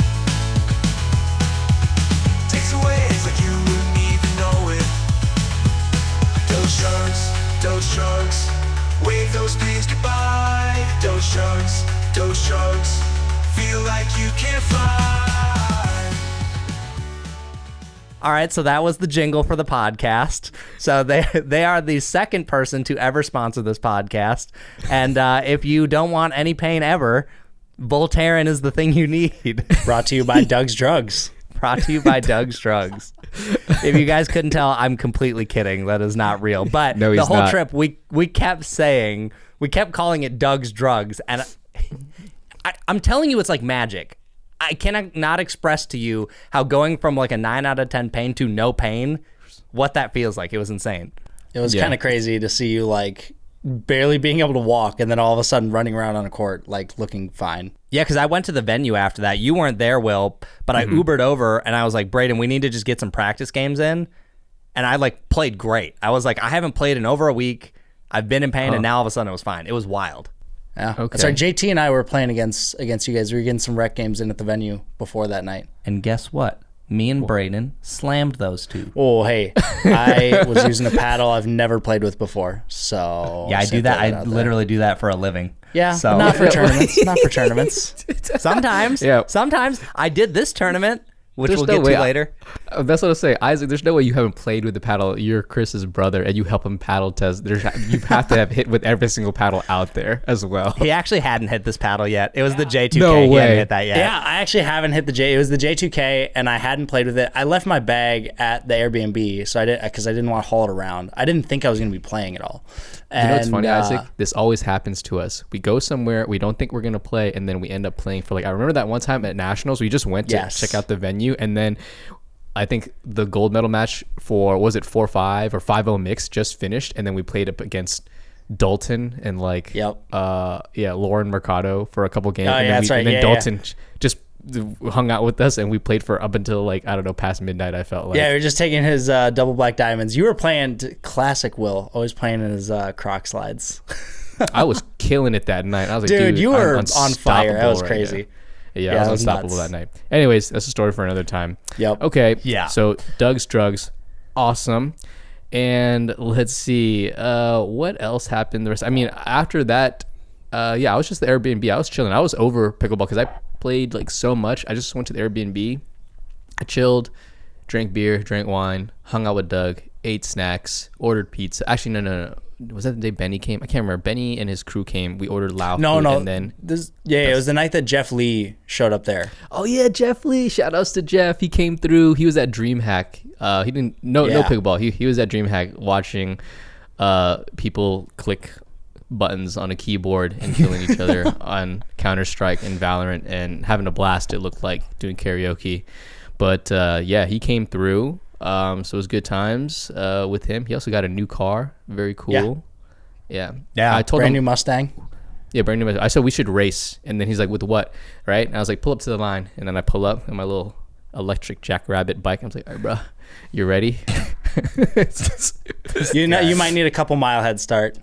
Takes away, it's like you wouldn't even know it. Those drugs, wave those pains goodbye. Those drugs, feel like you can fly. All right, so that was the jingle for the podcast. So they are the second person to ever sponsor this podcast. And if you don't want any pain ever, Voltaren is the thing you need. Brought to you by Doug's Drugs. Brought to you by Doug's Drugs. If you guys couldn't tell, I'm completely kidding. That is not real. But no, the whole not. trip, we kept calling it Doug's Drugs. And I'm telling you, it's like magic. I cannot not express to you how going from like a 9 out of 10 pain to no pain, what that feels like. It was insane. It was kind of crazy to see you like barely being able to walk and then all of a sudden running around on a court, like looking fine. Yeah, because I went to the venue after that. You weren't there, Will, but I Ubered over and I was like, Braden, we need to just get some practice games in. And I like played great. I was like, I haven't played in over a week. I've been in pain and now all of a sudden it was fine. It was wild. Yeah. Okay. Sorry, JT and I were playing against you guys. We were getting some rec games in at the venue before that night. And guess what? me and Braden slammed those two. Oh, hey, I was using a paddle I've never played with before. So Yeah, I just do throw that. I out there. literally do that for a living. Yeah, So but not for tournaments. Not for tournaments. sometimes, Yeah. sometimes I did this tournament, which There's we'll no get way to later. That's what I was saying, Isaac. There's no way you haven't played with the paddle. You're Chris's brother, and you help him paddle test. You have to have hit with every single paddle out there as well. He actually hadn't hit this paddle yet. It was the J2K. No He way. hadn't hit that yet. Yeah, I actually haven't hit the J. It was the J2K, and I hadn't played with it. I left my bag at the Airbnb, so I did because I didn't want to haul it around. I didn't think I was going to be playing at all. You know what's funny, And, Isaac? This always happens to us. We go somewhere, we don't think we're gonna play, and then we end up playing for I remember that one time at Nationals, we just went to Yes. check out the venue, and then I think the gold medal match for was it 4-5 or 5-0 mixed just finished, and then we played up against Dalton and Yep. Lauren Mercado for a couple games. Oh, and yeah, then that's right. And then Yeah, Dalton just hung out with us, and we played for up until I don't know, past midnight. I felt like. Yeah, we were just taking his double black diamonds. You were playing classic Will, always playing in his croc slides. I was killing it that night. I was like, Dude, you I'm were on fire. That unstoppable was right crazy. now. Yeah, Yeah, I it was was unstoppable nuts. that night. Anyways, that's a story for another time. Yep. Okay. Yeah. So Doug's drugs, awesome. And let's see, what else happened the rest. I mean, after that, I was just the Airbnb. I was chilling. I was over pickleball because I played so much. I just went to the Airbnb. I chilled, drank beer, drank wine, hung out with Doug, ate snacks, ordered pizza. Actually, no. Was that the day Benny came? I can't remember. Benny and his crew came. We ordered Lao No, food, no. and then It was the night that Jeff Lee showed up there. oh yeah, Jeff Lee. Shout outs to Jeff. He came through. He was at DreamHack. He didn't no Yeah. pickleball. He was at DreamHack watching people click buttons on a keyboard and killing each other on Counter-Strike and Valorant and having a blast. It looked like doing karaoke. But he came through. So it was good times with him. He also got a new car. Very cool. Yeah. I told Brand him new Mustang. yeah, brand new. I said we should race, and then he's like, "With what?" Right? And I was like, "Pull up to the line." And then I pull up in my little electric Jackrabbit bike. I was like, "All right, bro, you ready?" You might need a couple mile head start.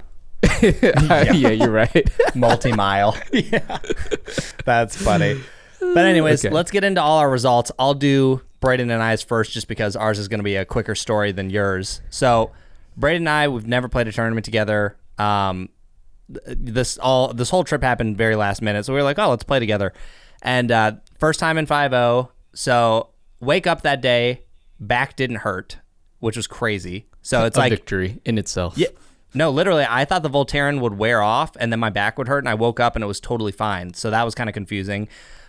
yeah, you're right. Multi-mile. Yeah. That's funny. But anyways, Okay. let's get into all our results. I'll do Braden and I's first just because ours is going to be a quicker story than yours. So Braden and I, we've never played a tournament together. This whole trip happened very last minute. So we were like, oh, let's play together. And first time in 5-0. So wake up that day, back didn't hurt, which was crazy. So it's a like victory in itself. yeah. No, literally, I thought the Voltaren would wear off and then my back would hurt, and I woke up and it was totally fine. So that was kind of confusing.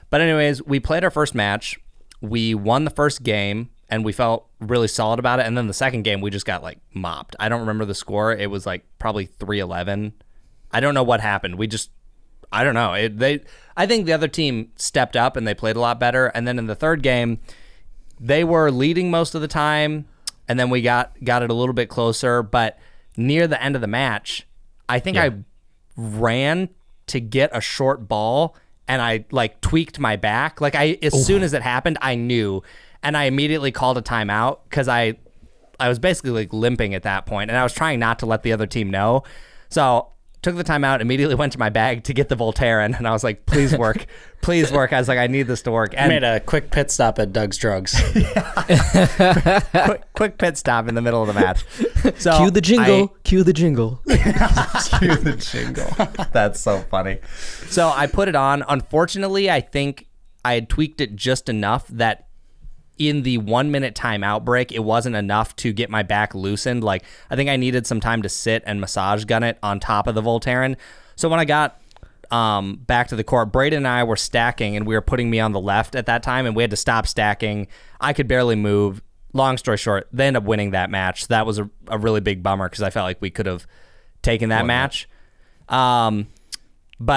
But anyways, we played our first match. We won the first game, and we felt really solid about it. And then the second game, we just got mopped. I don't remember the score. It was probably 3-11. I don't know what happened. I don't know. I think the other team stepped up and they played a lot better. And then in the third game, they were leading most of the time, and then we got it a little bit closer. But near the end of the match, I think I ran to get a short ball, and I tweaked my back. As soon as it happened, I knew, and I immediately called a timeout because I was basically limping at that point, and I was trying not to let the other team know. So took the timeout, immediately went to my bag to get the Voltaren, and I was like, please work. Please work. I was like, I need this to work. And Made a quick pit stop at Doug's Drugs. quick pit stop in the middle of the match. So Cue the jingle. Cue the jingle. Cue the jingle. That's so funny. So I put it on. Unfortunately, I think I had tweaked it just enough that in the 1 minute timeout break, it wasn't enough to get my back loosened. I think I needed some time to sit and massage gun it on top of the Voltaren. So when I got back to the court, Braden and I were stacking, and we were putting me on the left at that time, and we had to stop stacking. I could barely move. Long story short, they ended up winning that match. That was a really big bummer because I felt like we could have taken that match. But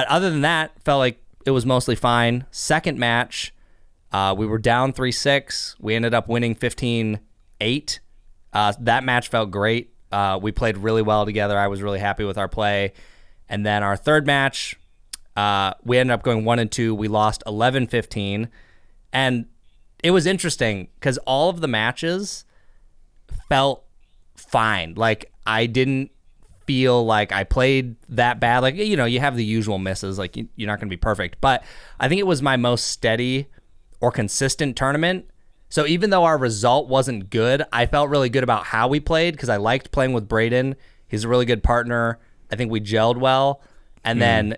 other than that, felt like it was mostly fine. Second match, we were down 3-6. We ended up winning 15-8. That match felt great. We played really well together. I was really happy with our play. And then our third match, we ended up going 1-2. We lost 11-15. And it was interesting because all of the matches felt fine. I didn't feel like I played that bad. You have the usual misses. You're not going to be perfect. But I think it was my most steady or consistent tournament. So even though our result wasn't good, I felt really good about how we played because I liked playing with Braden. He's a really good partner. I think we gelled well. And then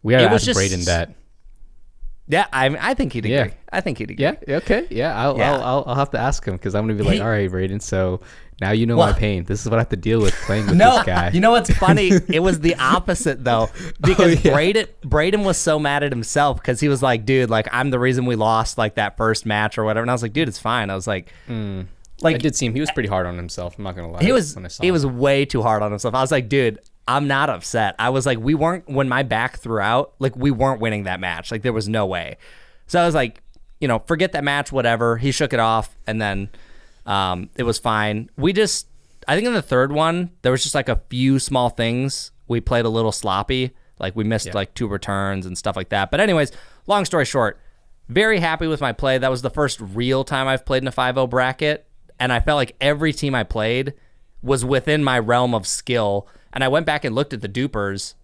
We gotta it was ask just Braden that. Yeah, I think he'd agree. Yeah. I think he'd agree. Yeah. Okay. Yeah. I'll have to ask him because I'm gonna be like, all right, Braden. So now you know my pain. This is what I have to deal with playing with this guy. You know what's funny? It was the opposite though, because Braden was so mad at himself because he was like, "Dude, like I'm the reason we lost like that first match or whatever." And I was like, "Dude, it's fine." I was like, It did seem he was pretty hard on himself. I'm not gonna lie. he was when I saw he him. was way too hard on himself. I was like, "Dude, I'm not upset." I was like, "We weren't when my back threw out. Like we weren't winning that match. Like there was no way." So I was like, forget that match, whatever. He shook it off, and then it was fine. I think in the third one, there was just like a few small things. We played a little sloppy. Like we missed like 2 returns and stuff like that. But anyways, long story short, very happy with my play. That was the first real time I've played in a 5-0 bracket. And I felt like every team I played was within my realm of skill. And I went back and looked at the dupers.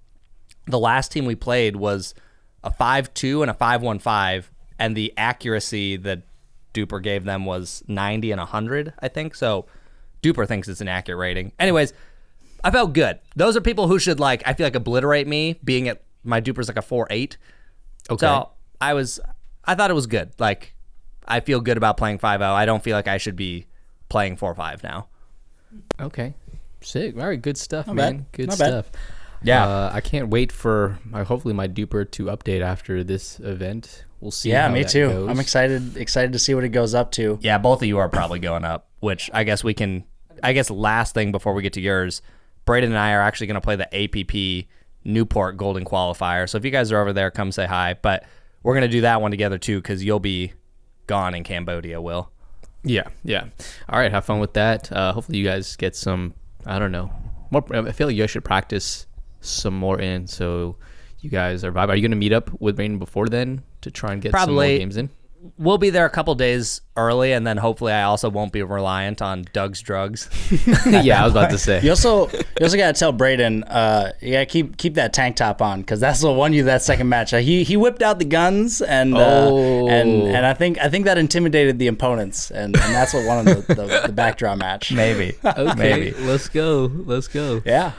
The last team we played was a 5-2 and a 5-1-5. And the accuracy that Duper gave them was 90 and 100, I think. So Duper thinks it's an accurate rating. Anyways, I felt good. Those are people who should I feel like obliterate me being at my Duper's like a 4-8. Okay. So I thought it was good. Like I feel good about playing 5-0. I don't feel like I should be playing 4-5 now. Okay. Sick. All right. Good stuff, Not man. bad. Good Not bad. stuff. Yeah. I can't wait for hopefully my Duper to update after this event. We'll see. Yeah, how me that too. goes. I'm excited to see what it goes up to. Yeah, both of you are probably going up, which I guess last thing before we get to yours, Braden and I are actually going to play the APP Newport Golden Qualifier. So if you guys are over there, come say hi. But we're going to do that one together too because you'll be gone in Cambodia, Will. Yeah. All right. Have fun with that. Hopefully you guys get some, I don't know, more. I feel like you guys should practice some more in so you guys are vibe. Are you going to meet up with Braden before then to try and get some more games in? We'll be there a couple days early, and then hopefully I also won't be reliant on Doug's drugs. Yeah, I was about to say. You also gotta tell Braden, you gotta keep that tank top on because that's what won you that second match. He whipped out the guns and I think that intimidated the opponents and that's what won the backdraw match. Maybe. Okay, Maybe. let's go. Yeah.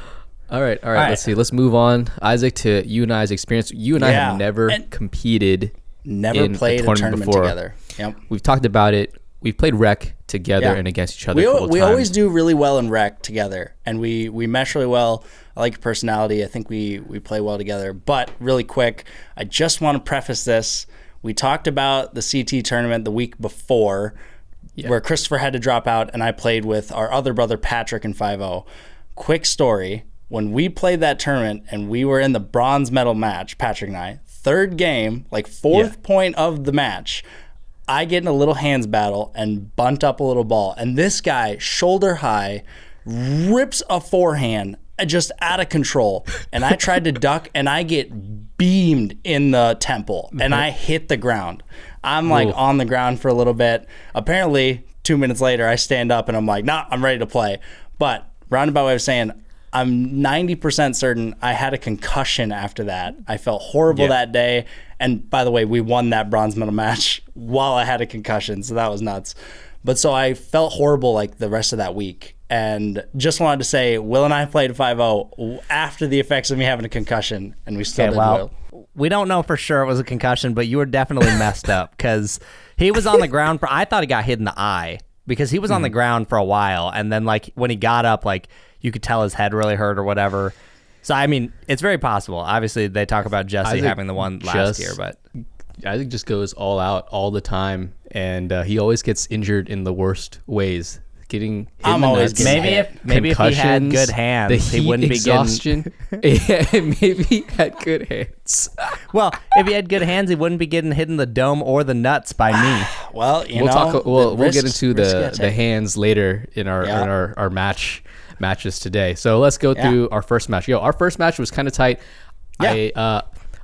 All right. Let's see. Let's move on, Isaac, to you and I's experience. You and I have never competed. Never played a tournament before. together. Yep. We've talked about it. We've played rec together and against each other. We always do really well in rec together, and we mesh really well. I like your personality. I think we play well together. But really quick, I just want to preface this. We talked about the CT tournament the week before, where Christopher had to drop out, and I played with our other brother Patrick in 5-0. Quick story: when we played that tournament and we were in the bronze medal match, Patrick and I. Third game, like fourth point of the match, I get in a little hands battle and bunt up a little ball. And this guy, shoulder high, rips a forehand just out of control. And I tried to duck and I get beamed in the temple and I hit the ground. I'm like on the ground for a little bit. Apparently, 2 minutes later, I stand up and I'm like, nah, I'm ready to play. But roundabout way of saying, I'm 90% certain I had a concussion after that. I felt horrible that day. And by the way, we won that bronze medal match while I had a concussion. So that was nuts. But so I felt horrible like the rest of that week. And just wanted to say, Will and I played 5-0 after the effects of me having a concussion. And we still did well. We don't know for sure it was a concussion, but you were definitely messed up because he was on the ground I thought he got hit in the eye because he was on the ground for a while. And then like when he got up, like, you could tell his head really hurt or whatever. So, I mean, it's very possible. Obviously, they talk about Jesse having the one last year, but Isaac just goes all out all the time, and he always gets injured in the worst ways. Maybe if he had good hands, he wouldn't be getting. Maybe he had good hands. Well, if he had good hands, he wouldn't be getting hit in the dome or the nuts by me. Well, we'll get into the hands later in our matches today. So let's go through our first match. Our first match was kind of tight.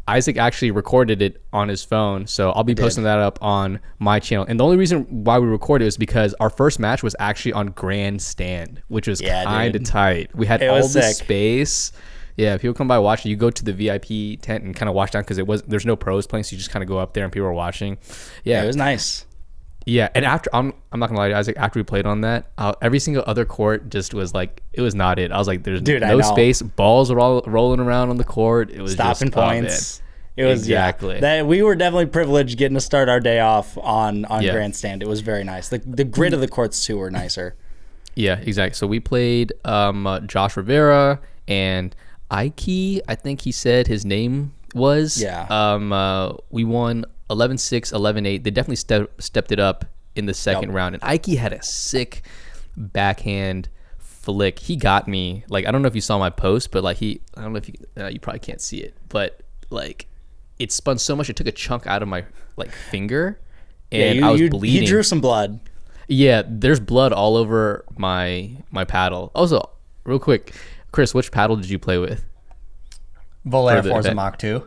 Isaac actually recorded it on his phone, so I'll be posting that up on my channel. And the only reason why we recorded it was because our first match was actually on grandstand, which was kind of tight. We had all this space. Yeah, people come by watching. You go to the VIP tent and kind of watch down because there's no pros playing, so you just kind of go up there and people are watching. Yeah, it was nice. Yeah, and after I'm not gonna lie to you, Isaac. After we played on that, every single other court just was like it was not it. I was like, there's no space. Balls were all rolling around on the court. It was stopping just, points. It was exactly that we were definitely privileged getting to start our day off on Grandstand. It was very nice. The grid of the courts too were nicer. Yeah, exactly. So we played Josh Rivera and Ike. I think he said his name was. Yeah. We won 11-6, 11-8. They definitely stepped it up in the second round. And Ike had a sick backhand flick. He got me. Like, I don't know if you saw my post, but like I don't know if you probably can't see it, but like it spun so much it took a chunk out of my like finger, and I was bleeding. He drew some blood. Yeah, there's blood all over my paddle. Also, real quick, Chris, which paddle did you play with? Volare Forza Mach 2.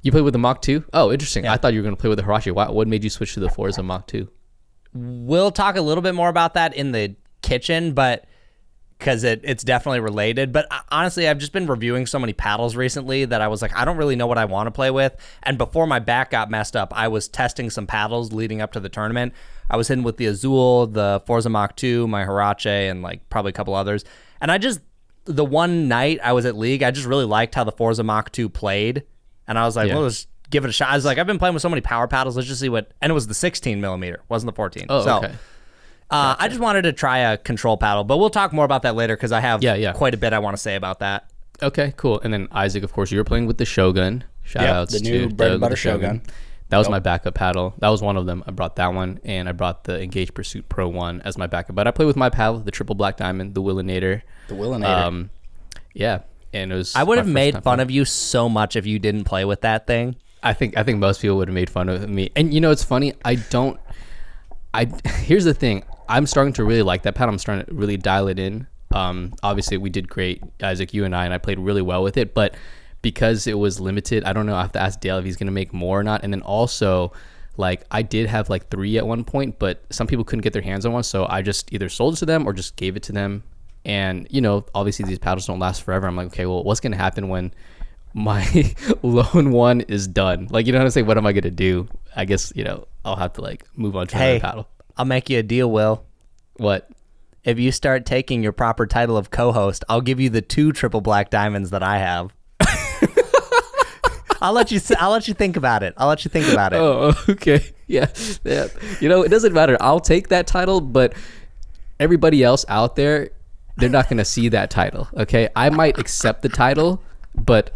You played with the Mach 2? Oh, interesting. Yeah. I thought you were going to play with the Hirachi. What made you switch to the Forza Mach 2? We'll talk a little bit more about that in the kitchen, but because it's definitely related. But honestly, I've just been reviewing so many paddles recently that I was like, I don't really know what I want to play with. And before my back got messed up, I was testing some paddles leading up to the tournament. I was hitting with the Azul, the Forza Mach 2, my Hirachi, and like probably a couple others. And the one night I was at League, I just really liked how the Forza Mach 2 played. And I was like, well, let's give it a shot. I was like, I've been playing with so many power paddles. Let's just see what. And it was the 16 millimeter, wasn't the 14. Oh, so, okay. Gotcha. I just wanted to try a control paddle, but we'll talk more about that later because I have quite a bit I want to say about that. Okay, cool. And then Isaac, of course, you were playing with the Shogun. Shout outs the to new bread and butter Shogun. That was my backup paddle. That was one of them. I brought that one, and I brought the Engage Pursuit Pro 1 as my backup. But I played with my paddle, the Triple Black Diamond, the Willinator. The Willinator. Yeah, and it was. I would have made fun of you so much if you didn't play with that thing. I think most people would have made fun of me. And you know, it's funny. Here's the thing. I'm starting to really like that paddle. I'm starting to really dial it in. Obviously, we did great, Isaac, you and I played really well with it. But because it was limited, I don't know. I have to ask Dale if he's going to make more or not. And then also, like, I did have like 3 at one point, but some people couldn't get their hands on one. So I just either sold it to them or just gave it to them. And, you know, obviously these paddles don't last forever. I'm like, okay, well, what's going to happen when my lone one is done? Like, you know what I'm saying? What am I going to do? I guess, you know, I'll have to like move on to another paddle. I'll make you a deal, Will. What? If you start taking your proper title of co-host, I'll give you the 2 Triple Black Diamonds that I have. I'll let you think about it. Oh, okay. Yeah. You know, it doesn't matter. I'll take that title, but everybody else out there, they're not going to see that title. Okay. I might accept the title, but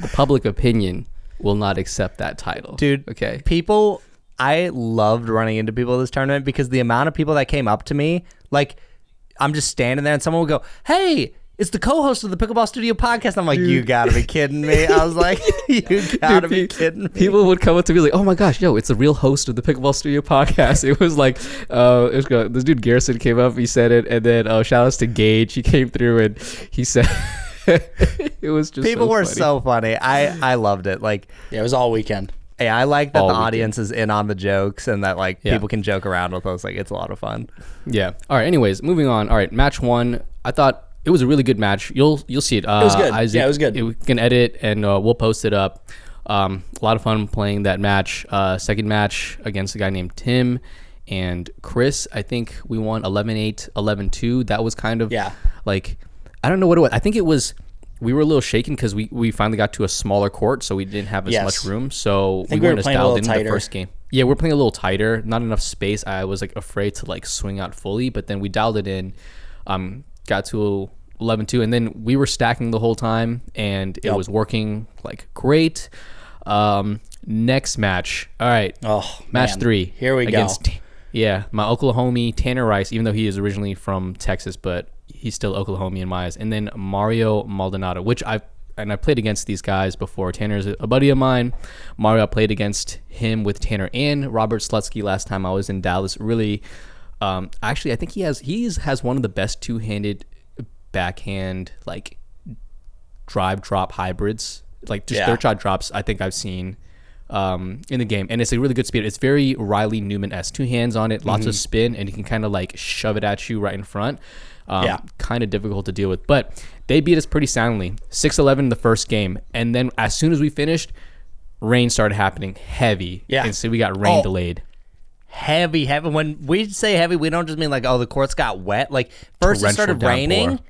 the public opinion will not accept that title. Dude. Okay. I loved running into people at this tournament because the amount of people that came up to me, like, I'm just standing there and someone would go, hey, it's the co-host of the Pickleball Studio podcast. I'm like, you gotta be kidding me. I was like, you gotta be kidding me. People would come up to me like, oh my gosh, yo, it's the real host of the Pickleball Studio podcast. It was like, this dude Garrison came up, he said it, and then shout outs to Gage. He came through and he said, it was just people were so funny. I loved it. Like, yeah, it was all weekend. Hey, I like that the audience is in on the jokes and that like people can joke around with us. Like, it's a lot of fun. Yeah. All right. Anyways, moving on. All right. Match 1. I thought it was a really good match. You'll see it. It was good. Isaac, yeah, it was good. We can edit and we'll post it up. A lot of fun playing that match. Second match against a guy named Tim and Chris. I think we won 11-8, 11-2. That was kind of like, I don't know what it was. I think it was. We were a little shaken because we finally got to a smaller court, so we didn't have as much room. So we weren't as dialed in the first game. Yeah, we're playing a little tighter, not enough space. I was like afraid to like swing out fully, but then we dialed it in, got to 11-2, and then we were stacking the whole time, and it was working like great. Next match. All right. Oh, match 3. Here we go. My Oklahoma Tanner Rice, even though he is originally from Texas, but he's still Oklahoma in my eyes. And then Mario Maldonado, which I played against these guys before. Tanner's a buddy of mine. Mario, I played against him with Tanner and Robert Slutsky last time I was in Dallas. Really, actually, I think he has one of the best two-handed backhand like drive drop hybrids, like just third shot drops I think I've seen in the game, and it's a really good speed. It's very Riley Newman-esque. 2 hands on it, lots of spin, and you can kind of like shove it at you right in front. Kind of difficult to deal with, but they beat us pretty soundly. 6-11 the first game, and then as soon as we finished, rain started happening heavy. And so we got rain delayed. heavy. When we say heavy, we don't just mean like, oh, the courts got wet. Like first it started Torrential raining. downpour.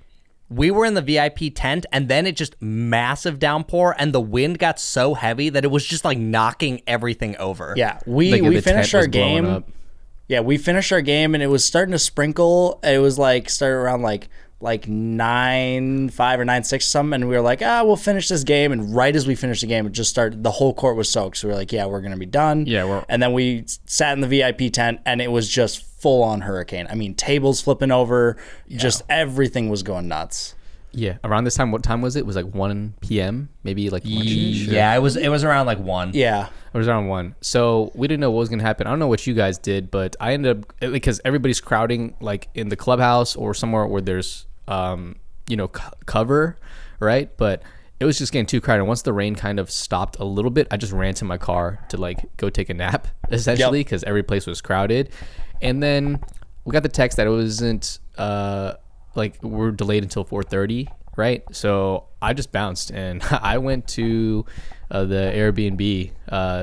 We were in the VIP tent, and then it just massive downpour, and the wind got so heavy that it was just like knocking everything over. Yeah, Like, we the finished tent our was blowing game. up. Yeah, we finished our game and it was starting to sprinkle. It was like started around like 9-5 or 9-6 something, and we were like, we'll finish this game. And right as we finished the game, it just started. The whole court was soaked. So we were like, yeah, we're gonna be done. Yeah, and then we sat in the VIP tent, and it was just full on hurricane. I mean, tables flipping over, just everything was going nuts. Yeah, around this time, what time was it? It was like 1 p.m., maybe like lunch-ish, or- Yeah, it was around like 1. Yeah, It was around 1. So we didn't know what was going to happen. I don't know what you guys did, but I ended up, because everybody's crowding like in the clubhouse or somewhere where there's, cover, right? But it was just getting too crowded. Once the rain kind of stopped a little bit, I just ran to my car to like go take a nap, essentially, because every place was crowded. And then we got the text that it wasn't, like we're delayed until 4:30, right? So I just bounced and I went to the Airbnb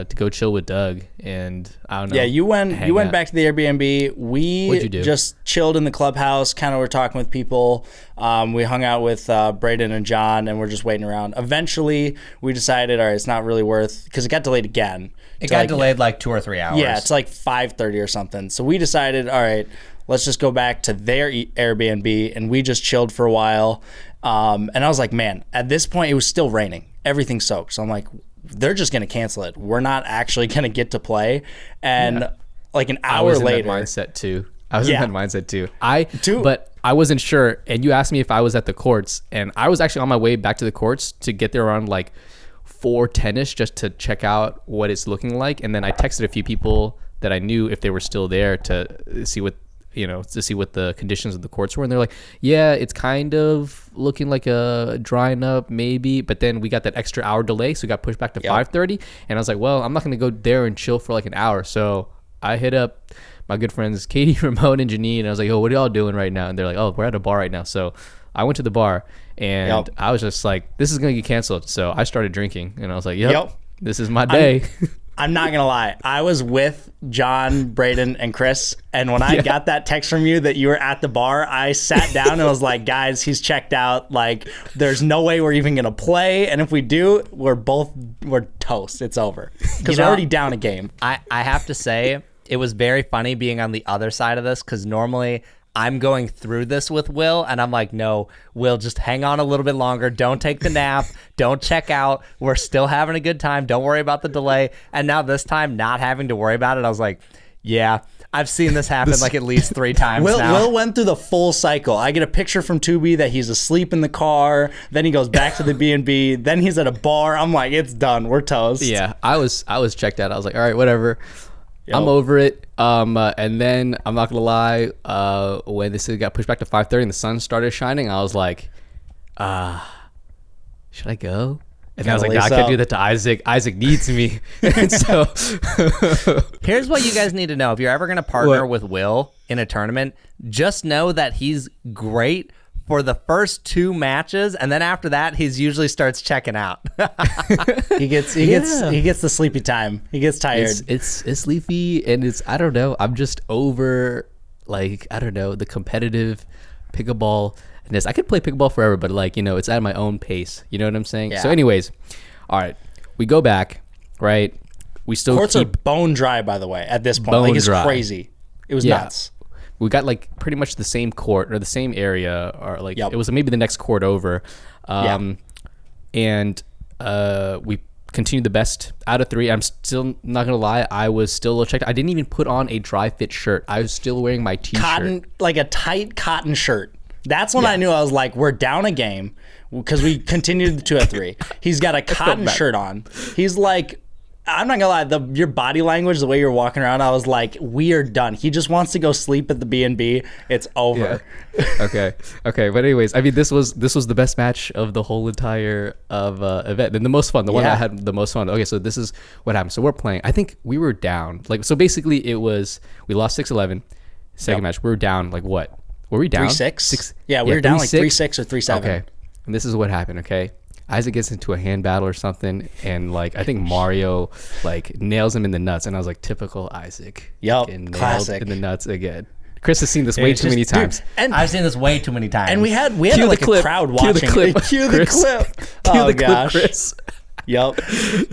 to go chill with Doug, and I don't know. yeah. You went hang out. back to the Airbnb. What'd We you do? just chilled in the clubhouse. Kind of were talking with people. We hung out with Braden and John, and we're just waiting around. Eventually, we decided, all right, it's not really worth, because it got delayed again. It got delayed like 2 or 3 hours. Yeah, it's like 5:30 or something. So we decided, all right, let's just go back to their Airbnb, and we just chilled for a while. And I was like, man, at this point, it was still raining. Everything's soaked. So I'm like, they're just going to cancel it. We're not actually going to get to play. And like an I hour was in later. that mindset too. Yeah. But I wasn't sure, and you asked me if I was at the courts, and I was actually on my way back to the courts to get there around like 4:10ish just to check out what it's looking like, and then I texted a few people that I knew if they were still there to see what the conditions of the courts were, and they're like, yeah, it's kind of looking like a drying up maybe, but then we got that extra hour delay, so we got pushed back to 5:30, and I was like, well, I'm not going to go there and chill for like an hour, so I hit up my good friends Katie, Ramon, and Janine, and I was like, oh, what are y'all doing right now? And they're like, oh, we're at a bar right now. So I went to the bar, and I was just like, this is going to get canceled. So I started drinking, and I was like, yep. This is my day. I'm not gonna lie. I was with John, Braden, and Chris, and when I got that text from you that you were at the bar, I sat down and was like, guys, he's checked out. Like, there's no way we're even gonna play, and if we do, we're toast. It's over because we're already down a game. I have to say, it was very funny being on the other side of this, because normally I'm going through this with Will, and I'm like, no, Will, just hang on a little bit longer. Don't take the nap. Don't check out. We're still having a good time. Don't worry about the delay. And now this time, not having to worry about it, I was like, yeah, I've seen this happen like at least 3 times now. Will went through the full cycle. I get a picture from Tubi that he's asleep in the car. Then he goes back to the B&B. Then he's at a bar. I'm like, it's done. We're toast. Yeah, I was checked out. I was like, all right, whatever. I'm over it. And then I'm not gonna lie, when this got pushed back to 5:30 and the sun started shining, I was like, should I go? And I was like, nah, I can't do that to Isaac. Isaac needs me. And so Here's what you guys need to know. If you're ever going to partner with Will in a tournament, just know that he's great for the first 2 matches, and then after that, he's usually starts checking out. He gets the sleepy time. He gets tired. it's sleepy, and it's, I don't know, I'm just over, like, I don't know, the competitive pickleball. I could play pickleball forever, but like, it's at my own pace. You know what I'm saying? Yeah. So anyways, all right, we go back, right? We still Courts are keep bone dry, by the way, at this point. Bone Like, it's dry. crazy. It was nuts. We got like pretty much the same court or the same area, or like it was maybe the next court over. And we continued the best out of 3. I'm still not gonna lie, I was still a little checked. I didn't even put on a dry fit shirt. I was still wearing my t-shirt. Cotton, like a tight cotton shirt. That's when I knew. I was like, we're down a game because we continued the 2 out of 3. He's got a cotton shirt on. He's like, I'm not gonna lie, your body language, the way you're walking around, I was like, we are done. He just wants to go sleep at the B&B. It's over. Yeah. Okay. But anyways, I mean, this was the best match of the whole entire event, and the most fun. The one I had the most fun. Okay, so this is what happened. So we're playing. I think we were down. Like, so basically, we lost 6-11. Second match, we were down. Like, what? Were we down 3-6? Yeah, we were down like 3-6 or 3-7. Okay, and this is what happened. Okay, Isaac gets into a hand battle or something, and like I think Mario like nails him in the nuts, and I was like, typical Isaac. Yup, Getting nailed classic. in the nuts again. Chris has seen this way too many times. And I've seen this way too many times. and we had Cue like the clip. a crowd Cue the watching. clip, Cue the Chris. clip. Cue Oh the clip, gosh. Chris. Yep.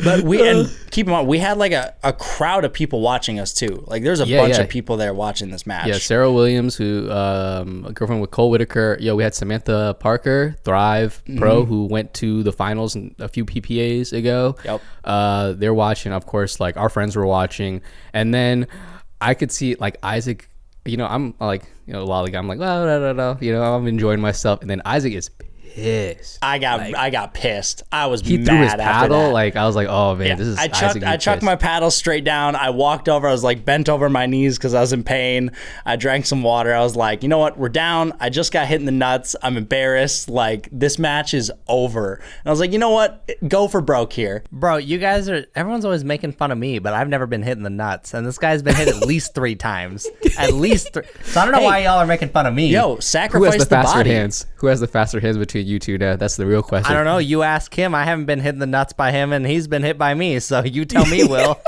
But and keep in mind, we had like a crowd of people watching us too. Like there's a bunch of people there watching this match. Yeah, Sarah Williams, who a girlfriend with Cole Whitaker. We had Samantha Parker, Thrive Pro, who went to the finals a few PPAs ago. Yep. They're watching, of course. Like our friends were watching, and then I could see like Isaac. I'm like, lolly guy. I'm like, I'm enjoying myself, and then Isaac is pissed. I got pissed. I was He mad threw his after paddle. that. Like I was like, oh man, this is. I Isaac chucked my paddle straight down. I walked over. I was like bent over my knees because I was in pain. I drank some water. I was like, you know what? We're down. I just got hit in the nuts. I'm embarrassed. Like this match is over. And I was like, you know what? Go for broke here. Bro, everyone's always making fun of me, but I've never been hit in the nuts. And this guy's been hit at least 3 times. At least 3. So I don't know why y'all are making fun of me. Yo, Who sacrifice has the faster body. hands? Who has the faster hands between you two? Now that's the real question. I don't know. You ask him. I haven't been hit in the nuts by him, and he's been hit by me. So you tell me, Will.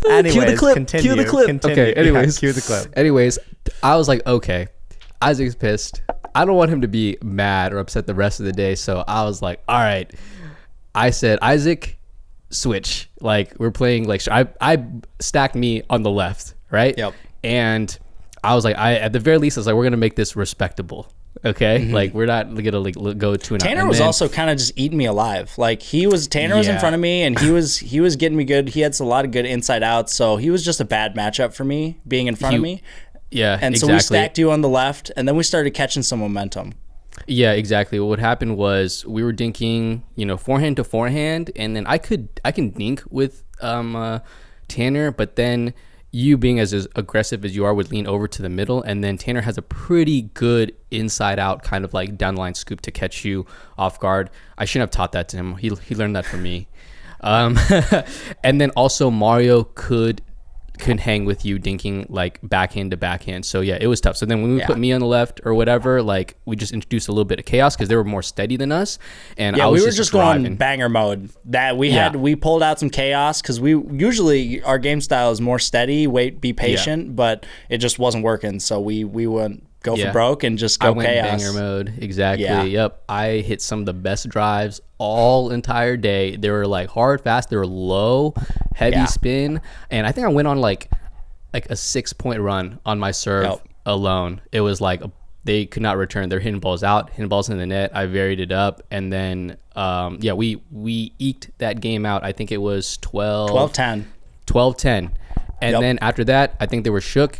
Anyways, clip. continue. Cue the clip. Continue. Okay. Anyways, cue the clip. Anyways, I was like, okay, Isaac's pissed. I don't want him to be mad or upset the rest of the day. So I was like, all right. I said, Isaac, switch. Like we're playing. Like I stacked me on the left, right? Yep. And I was like, at the very least, I was like, we're gonna make this respectable. Okay, like we're not gonna like go to an. Tanner was also kind of just eating me alive. Like Tanner was in front of me, and he was getting me good. He had a lot of good inside outs, so he was just a bad matchup for me being in front of me. Yeah, And so we stacked you on the left, and then we started catching some momentum. Yeah, exactly. What happened was we were dinking, forehand to forehand, and then I can dink with Tanner, but then you being as aggressive as you are would lean over to the middle, and then Tanner has a pretty good inside out kind of like down the line scoop to catch you off guard. I shouldn't have taught that to him. He learned that from me. And then also Mario could hang with you dinking like backhand to backhand. So yeah, it was tough. So then when we put me on the left or whatever, like we just introduced a little bit of chaos because they were more steady than us. And I was we were just driving. going banger mode. That we pulled out some chaos because we usually our game style is more steady, be patient, but it just wasn't working. So we went go for broke and just go I went chaos. banger mode. Exactly. Yeah. Yep. I hit some of the best drives all entire day. They were like hard, fast. They were low, heavy spin. And I think I went on like a 6-point run on my serve alone. It was like they could not return. They're hitting balls out, hitting balls in the net. I varied it up. And then, we eked that game out. I think it was 12-10. 12-10. And then after that, I think they were shook.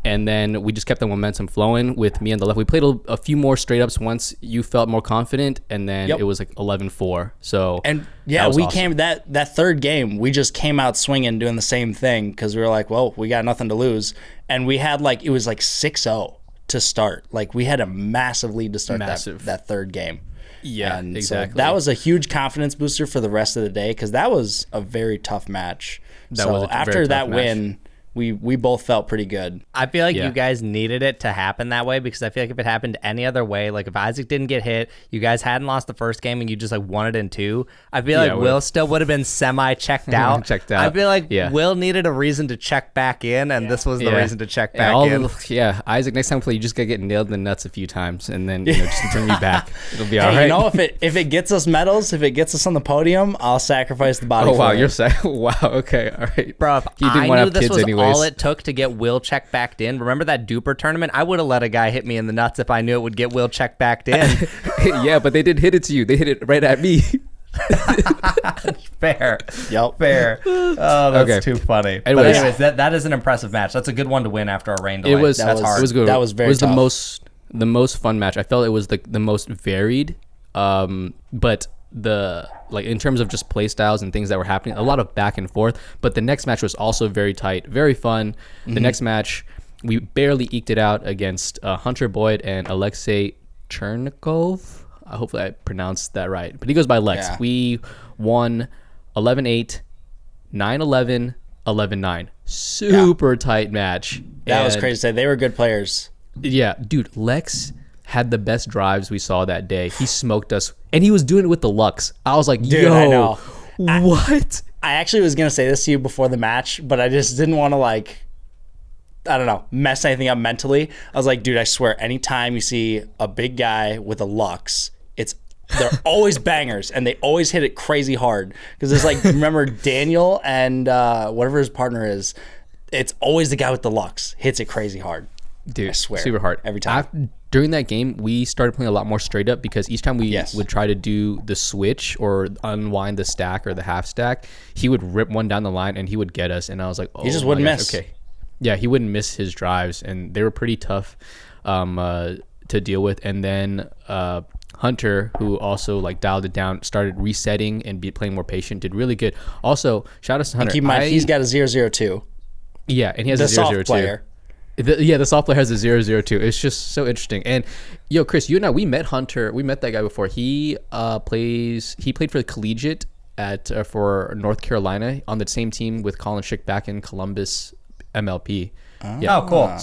And then we just kept the momentum flowing with me on the left. We played a few more straight ups once you felt more confident, and then it was like 11-4. So we awesome. came that third game. We just came out swinging, doing the same thing because we were like, well, we got nothing to lose, and we had it was like 6-0 to start. Like we had a massive lead to start that third game. Yeah, and exactly. So that was a huge confidence booster for the rest of the day because that was a very tough match. After that win, we both felt pretty good. I feel like you guys needed it to happen that way because I feel like if it happened any other way, like if Isaac didn't get hit, you guys hadn't lost the first game and you just like won it in 2, I feel like Will still would have been semi-checked out. Checked out. I feel like Will needed a reason to check back in, and this was the reason to check back in. Isaac, next time we play, you just gotta get nailed in the nuts a few times and then just bring me back. It'll be all right. If it gets us medals, if it gets us on the podium, I'll sacrifice the body. Oh wow, for it. you're saying wow. Okay, all right, bro. If you didn't I knew this was anyways. all it took to get Will checked back in. Remember that Duper tournament? I would have let a guy hit me in the nuts if I knew it would get Will checked back in. Yeah, but they didn't hit it to you. They hit it right at me. Fair. Yep. Fair. Oh, that's too funny. Anyways, that is an impressive match. That's a good one to win after a rain delay. It was. That's hard. It was good. That was very tough. the most fun match. I felt it was the most varied. But in terms of just play styles and things that were happening, a lot of back and forth. But the next match was also very tight, very fun. The next match, we barely eked it out against Hunter Boyd and Alexei Chernikov. Hopefully I pronounced that right, but he goes by Lex. Yeah. We won 11-8, 9-11, 11-9. Super tight match. That was crazy to say. They were good players. Yeah, dude, Lex had the best drives we saw that day. He smoked us, and he was doing it with the Lux. I was like, Dude, yo, I know. what? I actually was going to say this to you before the match, but I just didn't want to, like, I don't know, mess anything up mentally. I was like, dude, I swear, anytime you see a big guy with a Lux, they're always bangers, and they always hit it crazy hard. Because it's like, remember Daniel and whatever his partner is, it's always the guy with the Lux hits it crazy hard. Dude, I swear, super hard every time. During that game, we started playing a lot more straight up because each time we would try to do the switch or unwind the stack or the half stack, he would rip one down the line and he would get us. And I was like, oh, he just wouldn't miss. Okay, yeah, he wouldn't miss his drives, and they were pretty tough to deal with. And then Hunter, who also like dialed it down, started resetting and playing more patient, did really good. Also, shout out to Hunter. Keep in mind, he's got a 0-0-2. Yeah, and he has The a 0-0-2. soft player. The soft player has a 0-0-2. It's just so interesting. And yo, Chris, you and I, we met Hunter. We met that guy before. He played for the collegiate for North Carolina on the same team with Colin Schick back in Columbus MLP. Oh, cool.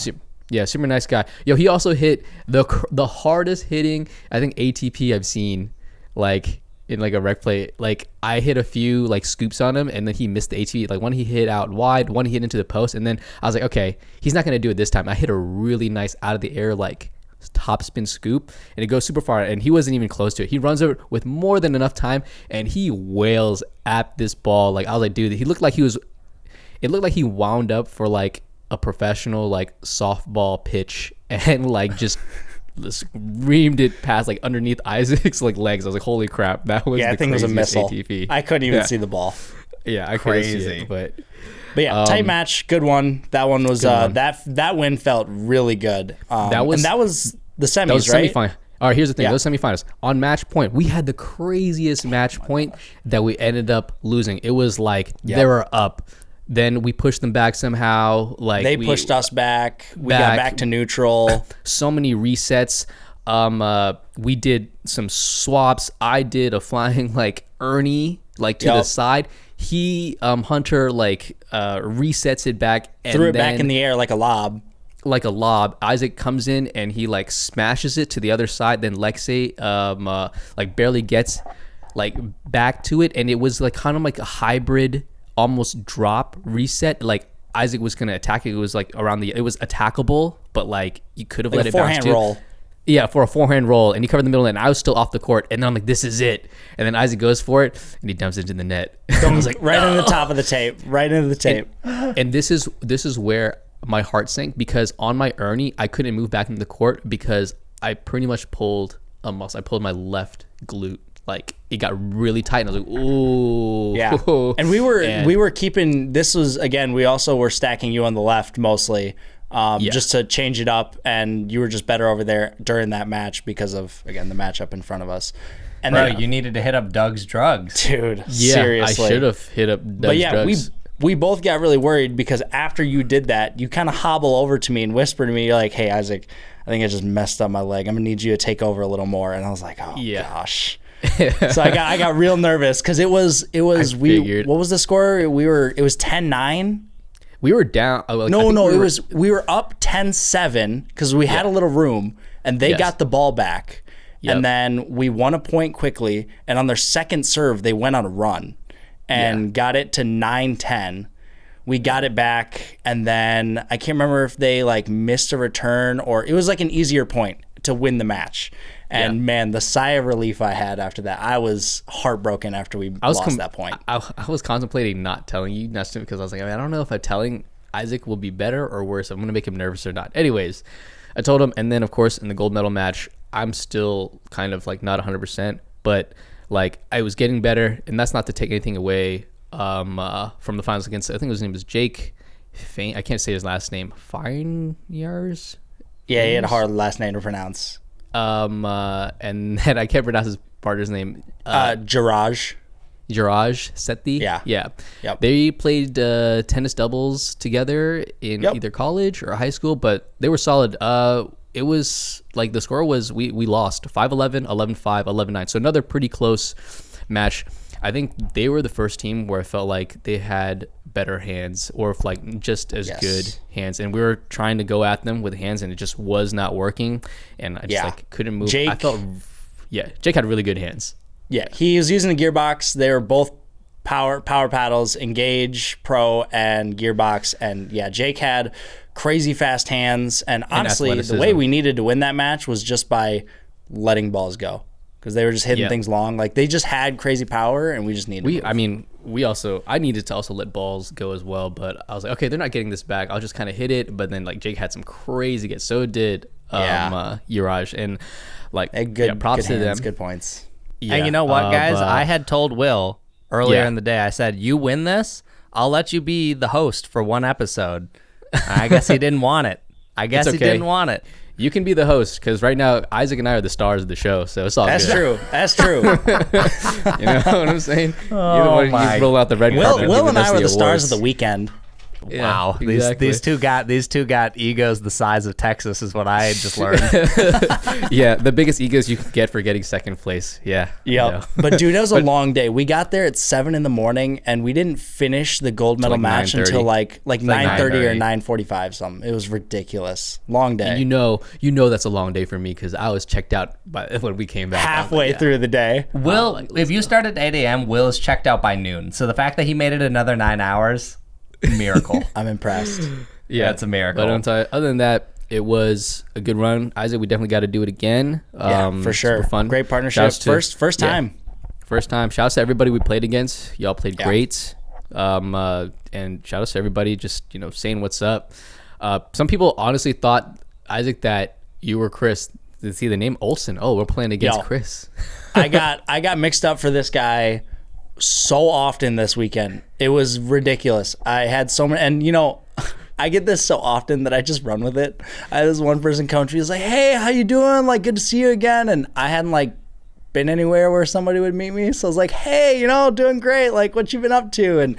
Yeah, super nice guy. Yo, he also hit the hardest hitting, I think, ATP I've seen, like in like a rec play. Like I hit a few like scoops on him, and then he missed the ATP. Like one he hit out wide, one he hit into the post, and then I was like, okay, he's not gonna do it this time. I hit a really nice out of the air like top spin scoop, and it goes super far, and he wasn't even close to it. He runs over with more than enough time, and he wails at this ball. Like I was like, dude, it looked like he wound up for like a professional like softball pitch and like just reamed it past like underneath Isaac's like legs. I was like, holy crap, that was I think it was a missile. ATP. I couldn't even see the ball. Yeah, I couldn't see it, but yeah, tight match, good one. That one was that win felt really good. That was the semis, that was right? Semifinal. All right, here's the thing. Those semifinals on match point, we had the craziest match point that we ended up losing. It was like they were up. Then we pushed them back somehow. Like they pushed us back. We got back to neutral. So many resets. We did some swaps. I did a flying like Ernie like to the side. He Hunter like resets it back and threw it back in the air like a lob. Like a lob. Isaac comes in and he like smashes it to the other side. Then Lexi like barely gets like back to it, and it was like kind of like a hybrid, almost drop reset. Like Isaac was gonna attack it. It was like it was attackable, but like you could have like let it bounce forehand too. roll. Yeah, for a forehand roll, and he covered the middle, and I was still off the court, and then I'm like, this is it. And then Isaac goes for it, and he dumps it into the net. I was like, right on the top of the tape, right into the tape. And this is where my heart sank, because on my Ernie, I couldn't move back into the court because I pretty much pulled a muscle. I pulled my left glute. Like it got really tight, and I was like, "Ooh, yeah." And we were keeping. This was again. We also were stacking you on the left mostly, just to change it up. And you were just better over there during that match because of again the matchup in front of us. And Bro, you needed to hit up Doug's drugs, dude. Yeah, seriously, I should have hit up Doug's drugs. we both got really worried because after you did that, you kind of hobble over to me and whisper to me, "You're like, hey Isaac, I think I just messed up my leg. I'm gonna need you to take over a little more." And I was like, "Oh gosh." So I got real nervous because it was what was the score? It was 10-9. We were down. We were up 10-7 because we had a little room, and they got the ball back, and then we won a point quickly. And on their second serve, they went on a run and got it to 9-10. We got it back, and then I can't remember if they like missed a return or it was like an easier point to win the match. And man, the sigh of relief I had after that, I was heartbroken after we lost that point. I was contemplating not telling you, Neston, because I was like, I don't know if I'm telling Isaac will be better or worse. I'm going to make him nervous or not. Anyways, I told him, and then of course in the gold medal match, I'm still kind of like not 100%, but like I was getting better, and that's not to take anything away from the finals against, I think his name was Jake. I can't say his last name. Feinjars? Yeah, he had a hard last name to pronounce. And then I can't pronounce his partner's name. Jiraj Sethi. Yeah. Yep. They played tennis doubles together in either college or high school, but they were solid. It was like the score was we lost 5-11, 11-5, 11-9. So another pretty close match. I think they were the first team where I felt like they had better hands, or if like just as good hands, and we were trying to go at them with hands, and it just was not working, and I just like couldn't move. Jake, I felt, Jake had really good hands. Yeah, he was using a gearbox. They were both power paddles, Engage Pro and gearbox, and Jake had crazy fast hands, and honestly, the way we needed to win that match was just by letting balls go, because they were just hitting things long. Like, they just had crazy power, and we just needed. I needed to also let balls go as well, but I was like, okay, they're not getting this back. I'll just kind of hit it. But then like Jake had some crazy gets. So did Uraj, and like props to them. Good points. Yeah. And you know what, guys? I had told Will earlier in the day, I said, you win this, I'll let you be the host for one episode. I guess he didn't want it. He didn't want it. You can be the host, because right now Isaac and I are the stars of the show, so it's all good. That's true. You know what I'm saying? Oh, you roll out the red carpet. Will and I were the stars of the weekend. Wow, exactly. these two got egos the size of Texas, is what I just learned. Yeah, the biggest egos you can get for getting second place. Yeah. But dude, that was a long day. We got there at 7 a.m, and we didn't finish the gold medal match until like 9:30 or 9:45 something. It was ridiculous. Long day. And you know that's a long day for me, because I was checked out when we came back halfway through the day. Will, if you start at 8 a.m, Will is checked out by noon. So the fact that he made it another 9 hours. Miracle. I'm impressed. Yeah, it's a miracle. But other than that, it was a good run. Isaac, we definitely got to do it again. For sure. Super fun. Great partnership. First time. First time. Shouts to everybody we played against. Y'all played great. And shout outs to everybody just saying what's up. Some people honestly thought, Isaac, that you were Chris. To see the name Olsen. Oh, we're playing against Chris. I got mixed up for this guy so often this weekend. It was ridiculous. I had so many, and I get this so often that I just run with it. I had this one person come to me, was like, "Hey, how you doing? Like, good to see you again." And I hadn't like been anywhere where somebody would meet me, so I was like, "Hey, doing great. Like, what you been up to?" And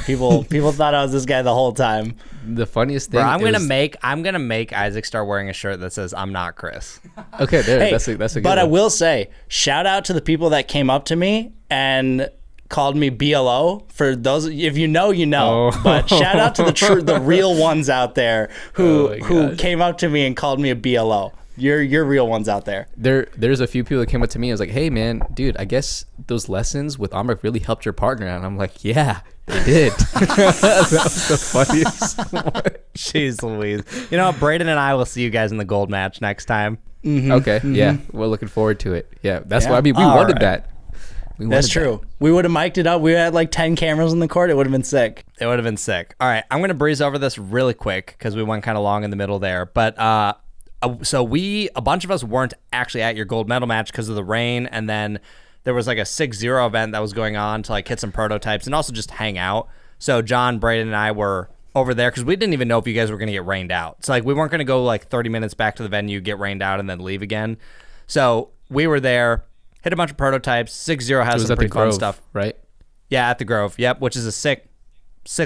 people thought I was this guy the whole time. The funniest thing, I'm gonna make Isaac start wearing a shirt that says "I'm not Chris." Okay, that's a good But one. I will say, shout out to the people that came up to me and called me BLO. For those, if you know, but shout out to the real ones out there who came up to me and called me a BLO. You're real ones out there. There's a few people that came up to me and was like, "Hey man, dude, I guess those lessons with Amrik really helped your partner." And I'm like, "Yeah, they did." That was the funniest one. Jeez Louise. You know what? Braden and I will see you guys in the gold match next time. Mm-hmm. Okay. Yeah, we're looking forward to it. Yeah, that's why we wanted that. That's true. We would have mic'd it up. We had like 10 cameras on the court. It would have been sick. All right, I'm going to breeze over this really quick because we went kind of long in the middle there. But so a bunch of us weren't actually at your gold medal match because of the rain. And then there was like a 6-0 event that was going on to like hit some prototypes and also just hang out. So John, Braden, and I were over there because we didn't even know if you guys were going to get rained out. So like we weren't going to go like 30 minutes back to the venue, get rained out, and then leave again. So we were there. Hit a bunch of prototypes. 6-0 has some pretty fun stuff. Right? Yeah, at the Grove. Yep, which is a sick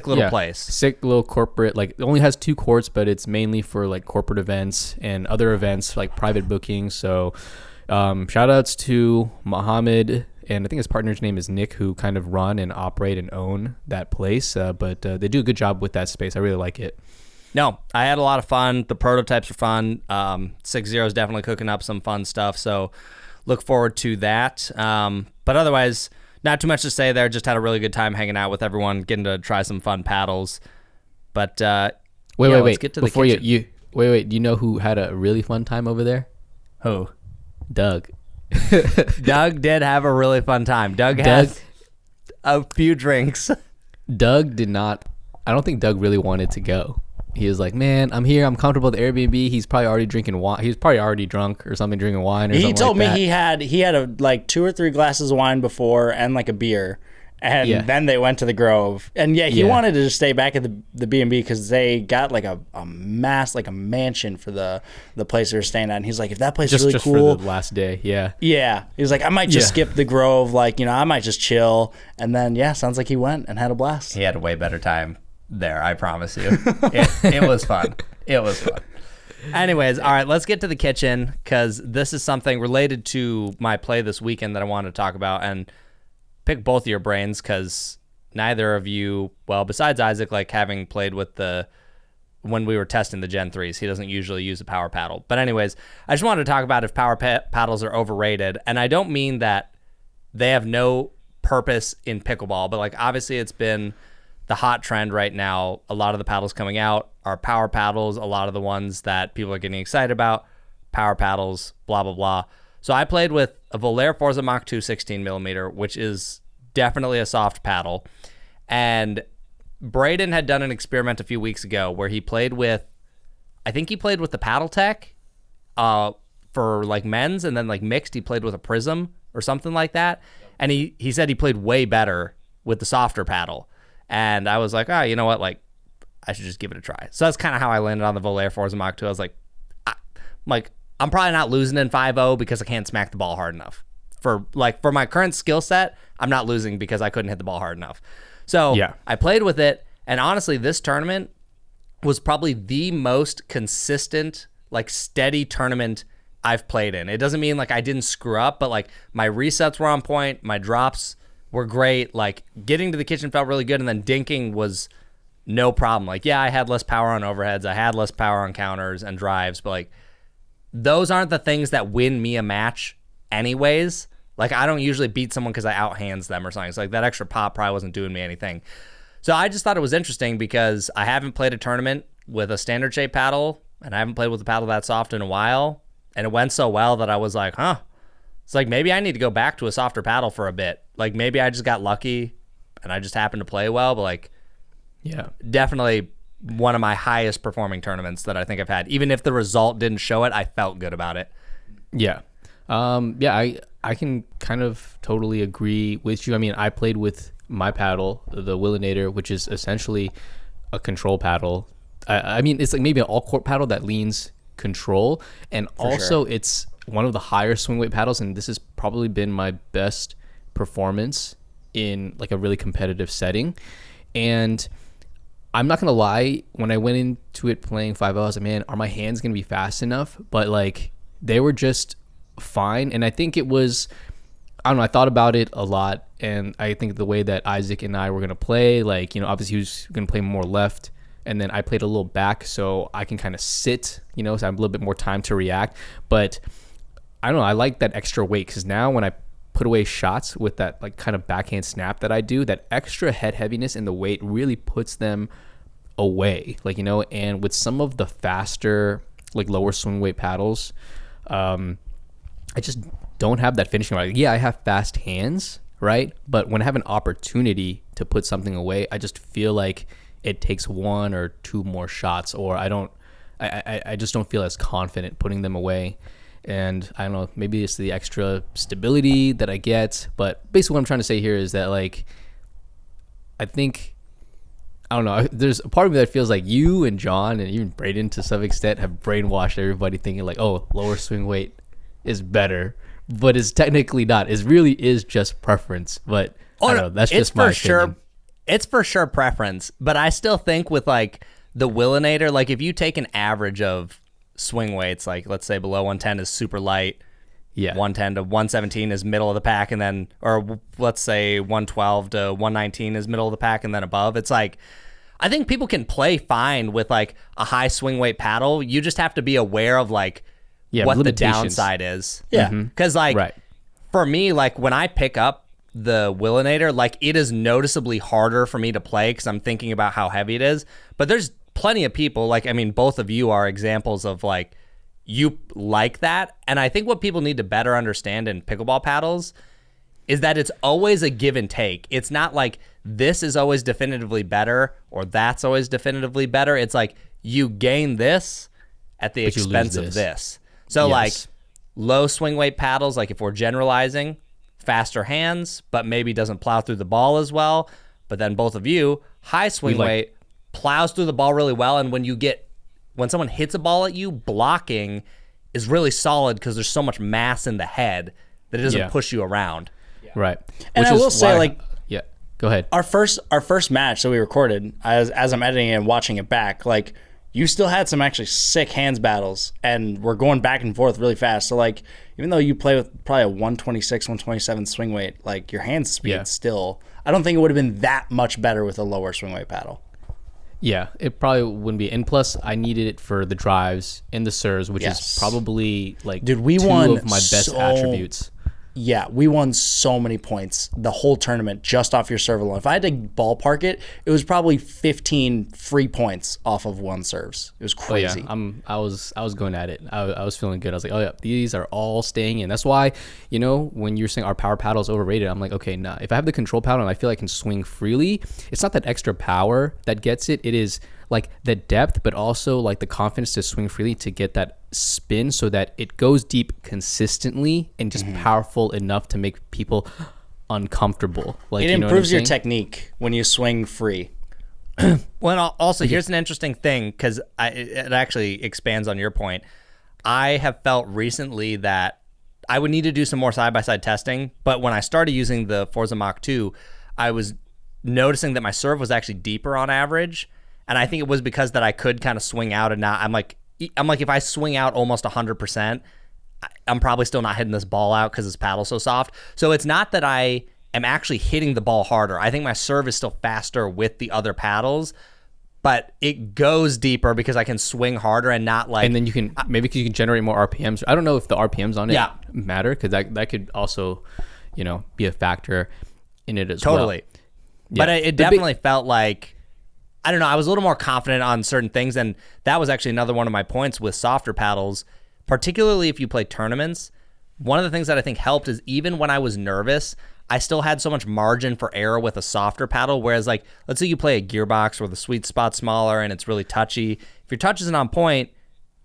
little place. Sick little corporate. Like, it only has 2 courts, but it's mainly for like corporate events and other events like private bookings. So shout outs to Mohammed, and I think his partner's name is Nick, who kind of run and operate and own that place. But they do a good job with that space. I really like it. No, I had a lot of fun. The prototypes are fun. 6-0 is definitely cooking up some fun stuff. So look forward to that. But otherwise, not too much to say there. Just had a really good time hanging out with everyone, getting to try some fun paddles. But wait. Let's get to Before the kitchen. wait. Do you know who had a really fun time over there? Who? Doug. Doug did have a really fun time. Doug had a few drinks. Doug did not. I don't think Doug really wanted to go. He was like, "Man, I'm here. I'm comfortable at the Airbnb." He's probably already drinking wine. He was probably already drunk or something, drinking wine or something. He told me that. he had like 2 or 3 glasses of wine before and like a beer, and then they went to the Grove. And he wanted to just stay back at the B&B because they got like a mansion for the place they were staying at. And he's like, if that place is really cool, for the last day, yeah. He was like, I might just skip the Grove, like I might just chill. And then sounds like he went and had a blast. He had a way better time there, I promise you. It was fun. It was fun. Anyways, all right, let's get to the kitchen because this is something related to my play this weekend that I wanted to talk about. And pick both of your brains because neither of you, well, besides Isaac, like having played with when we were testing the Gen 3s, he doesn't usually use a power paddle. But anyways, I just wanted to talk about if power paddles are overrated. And I don't mean that they have no purpose in pickleball, but like obviously it's been the hot trend right now. A lot of the paddles coming out are power paddles. A lot of the ones that people are getting excited about, power paddles, blah, blah, blah. So I played with a Volair Forza Mach 2 16 millimeter, which is definitely a soft paddle. And Braden had done an experiment a few weeks ago where he played with, I think he played with the Paddle Tech for like men's, and then like mixed, he played with a Prism or something like that. And he said he played way better with the softer paddle. And I was like, oh, you know what? Like, I should just give it a try. So that's kind of how I landed on the Volair Forza Mach 2. I was like, I'm probably not losing in 5-0 because I can't smack the ball hard enough. For my current skill set, I'm not losing because I couldn't hit the ball hard enough. So yeah. I played with it, and honestly, this tournament was probably the most consistent, like steady tournament I've played in. It doesn't mean like I didn't screw up, but like my resets were on point, my drops were great, like getting to the kitchen felt really good, and then dinking was no problem. Like, yeah, I had less power on overheads, I had less power on counters and drives, but like those aren't the things that win me a match anyways. Like, I don't usually beat someone because I outhands them or something. So like that extra pop probably wasn't doing me anything. So I just thought it was interesting because I haven't played a tournament with a standard shape paddle, and I haven't played with a paddle that soft in a while. And it went so well that I was like, huh, it's like maybe I need to go back to a softer paddle for a bit. Like maybe I just got lucky and I just happened to play well, but like, yeah, definitely one of my highest performing tournaments that I think I've had. Even if the result didn't show it, I felt good about it. Yeah. I can kind of totally agree with you. I mean, I played with my paddle, the Willinator, which is essentially a control paddle. I mean, it's like maybe an all-court paddle that leans control, and also it's one of the higher swing weight paddles, and this has probably been my best performance in like a really competitive setting. And I'm not gonna lie, when I went into it playing 5-0, I was like, man, are my hands gonna be fast enough? But like they were just fine. And I think it was, I don't know, I thought about it a lot, and I think the way that Isaac and I were gonna play, like, you know, obviously he was gonna play more left, and then I played a little back so I can kind of sit, you know, so I have a little bit more time to react. But I don't know, I like that extra weight, because now when I put away shots with that like kind of backhand snap that I do, that extra head heaviness in the weight really puts them away, like, you know. And with some of the faster, like lower swing weight paddles, I just don't have that finishing right. Yeah, I have fast hands, right? But when I have an opportunity to put something away, I just feel like it takes one or two more shots, or I just don't feel as confident putting them away. And I don't know, maybe it's the extra stability that I get, but basically what I'm trying to say here is that, like, I think, I don't know, there's a part of me that feels like you and John and even Braden to some extent have brainwashed everybody thinking like, oh, lower swing weight is better, but it's technically not. It really is just preference. But I don't know, that's just my opinion. It's for sure preference, but I still think with like the Willinator, like if you take an average of swing weights, like let's say below 110 is super light, 110 to 117 is middle of the pack, and then, or let's say 112 to 119 is middle of the pack, and then above, it's like, I think people can play fine with like a high swing weight paddle. You just have to be aware of like what the downside is. Yeah. Because like for me, like when I pick up the Willinator, like it is noticeably harder for me to play because I'm thinking about how heavy it is. But there's plenty of people, like, I mean, both of you are examples of like, you like that. And I think what people need to better understand in pickleball paddles is that it's always a give and take. It's not like this is always definitively better or that's always definitively better. It's like you gain this at the expense of this. So like low swing weight paddles, like if we're generalizing, faster hands, but maybe doesn't plow through the ball as well. But then both of you, high swing weight, plows through the ball really well. And when someone hits a ball at you, blocking is really solid because there's so much mass in the head that it doesn't push you around. Right. And I will say, like, go ahead. Our first match that we recorded, as I'm editing it and watching it back, like, you still had some actually sick hands battles and we're going back and forth really fast. So like, even though you play with probably a 126, 127 swing weight, like your hand speed still, I don't think it would have been that much better with a lower swing weight paddle. Yeah, it probably wouldn't be. And plus, I needed it for the drives and the serves, which is probably like Dude, we two won of my best attributes. Yeah, we won so many points the whole tournament just off your serve alone. If I had to ballpark it, it was probably 15 free points off of one serves. It was crazy. Oh, yeah, I was going at it. I was feeling good. I was like, oh yeah, these are all staying in. That's why, you know, when you're saying our power paddle is overrated, I'm like, okay, nah. If I have the control paddle and I feel I can swing freely, it's not that extra power that gets it. It is like the depth, but also like the confidence to swing freely to get that spin so that it goes deep consistently and just powerful enough to make people uncomfortable. Like, it you know improves what I'm your saying? technique when you swing free. Well, and also here's an interesting thing because it actually expands on your point. I have felt recently that I would need to do some more side-by-side testing, but when I started using the Forza Mach 2, I was noticing that my serve was actually deeper on average, and I think it was because that I could kind of swing out and not. I'm like if I swing out almost 100%, I'm probably still not hitting this ball out because this paddle's so soft. So it's not that I am actually hitting the ball harder. I think my serve is still faster with the other paddles, but it goes deeper because I can swing harder and not like. And then you can maybe you can generate more RPMs. I don't know if the RPMs on it Yeah. matter because that could also, you know, be a factor in it as well. Totally. But it definitely felt like, I don't know, I was a little more confident on certain things, and that was actually another one of my points with softer paddles, particularly if you play tournaments. One of the things that I think helped is even when I was nervous, I still had so much margin for error with a softer paddle, whereas like, let's say you play a gearbox where the sweet spot's smaller and it's really touchy. If your touch isn't on point,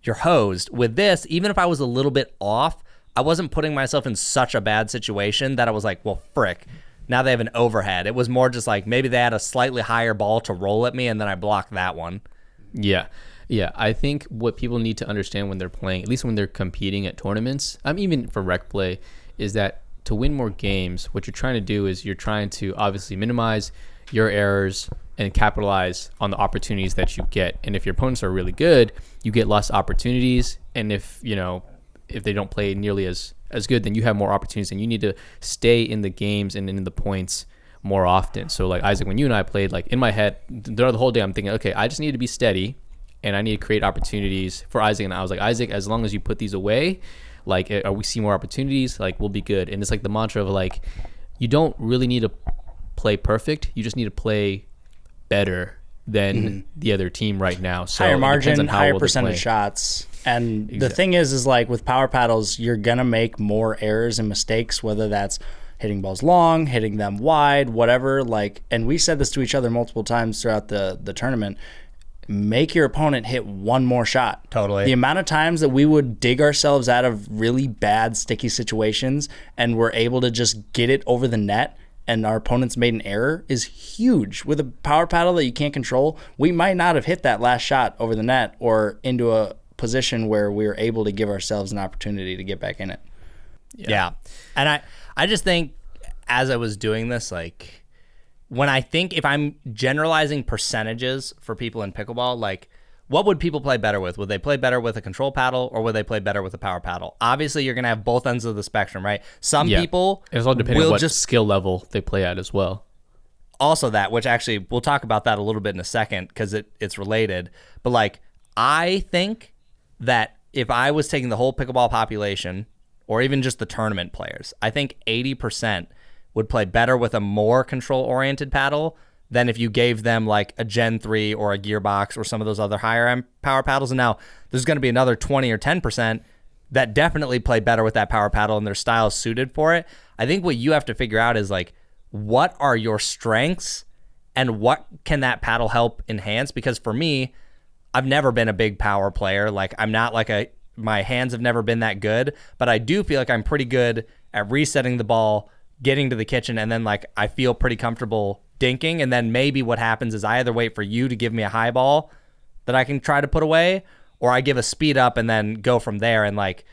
you're hosed. With this, even if I was a little bit off, I wasn't putting myself in such a bad situation that I was like, well, frick. Now they have an overhead. It was more just like maybe they had a slightly higher ball to roll at me, and then I blocked that one. Yeah. Yeah. I think what people need to understand when they're playing, at least when they're competing at tournaments, even for rec play, is that to win more games, what you're trying to do is you're trying to obviously minimize your errors and capitalize on the opportunities that you get. And if your opponents are really good, you get less opportunities. And if they don't play nearly as good, then you have more opportunities, and you need to stay in the games and in the points more often. So like Isaac, when you and I played, like in my head, the whole day I'm thinking, okay, I just need to be steady and I need to create opportunities for Isaac. And I was like, Isaac, as long as you put these away, like we see more opportunities, like we'll be good. And it's like the mantra of like, you don't really need to play perfect. You just need to play better than the other team right now. So Higher it depends margin, on how higher well they're percentage playing. shots. And the thing is like with power paddles, you're going to make more errors and mistakes, whether that's hitting balls long, hitting them wide, whatever. Like, and we said this to each other multiple times throughout the tournament. Make your opponent hit one more shot. Totally. The amount of times that we would dig ourselves out of really bad, sticky situations and we're able to just get it over the net and our opponent's made an error is huge. With a power paddle that you can't control, we might not have hit that last shot over the net or into a position where we were able to give ourselves an opportunity to get back in it. Yeah. And I just think as I was doing this, like when I think if I'm generalizing percentages for people in pickleball, like what would people play better with? Would they play better with a control paddle or would they play better with a power paddle? Obviously, you're going to have both ends of the spectrum, right? Some people It's all depending on will what just skill level they play at as well. also that, which actually we'll talk about that a little bit in a second because it's related. But like I think that if I was taking the whole pickleball population or even just the tournament players, I think 80% would play better with a more control-oriented paddle than if you gave them like a Gen 3 or a Gearbox or some of those other higher-end power paddles. And now there's going to be another 20 or 10% that definitely play better with that power paddle and their style is suited for it. I think what you have to figure out is like, what are your strengths and what can that paddle help enhance? Because for me, I've never been a big power player. Like I'm not like my hands have never been that good, but I do feel like I'm pretty good at resetting the ball, getting to the kitchen, and then like I feel pretty comfortable dinking. And then maybe what happens is I either wait for you to give me a high ball that I can try to put away, or I give a speed up and then go from there. And like,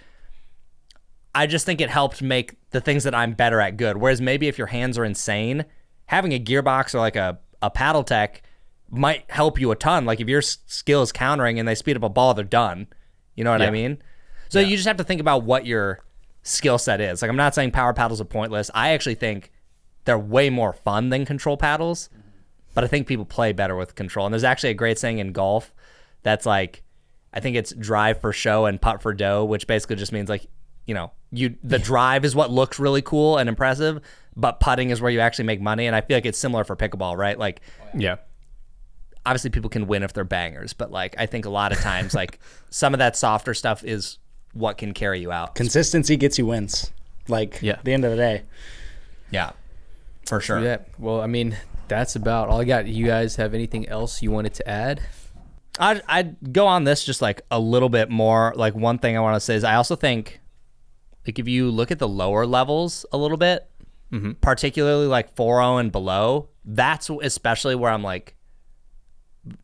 I just think it helped make the things that I'm better at good. Whereas maybe if your hands are insane, having a gearbox or like a paddle tech might help you a ton. Like if your skill is countering and they speed up a ball, they're done. You know what I mean? So you just have to think about what your skill set is. Like I'm not saying power paddles are pointless. I actually think they're way more fun than control paddles, but I think people play better with control. And there's actually a great saying in golf that's like, I think it's drive for show and putt for dough, which basically just means like, you know, the drive is what looks really cool and impressive, but putting is where you actually make money. And I feel like it's similar for pickleball, right? Like, obviously people can win if they're bangers, but like I think a lot of times like some of that softer stuff is what can carry you out. Consistency gets you wins. Like at the end of the day. Yeah, for sure. Yeah. Well, I mean, that's about all I got. You guys have anything else you wanted to add? I'd go on this just like a little bit more. Like one thing I want to say is I also think like if you look at the lower levels a little bit, particularly like 4-0 and below, that's especially where I'm like,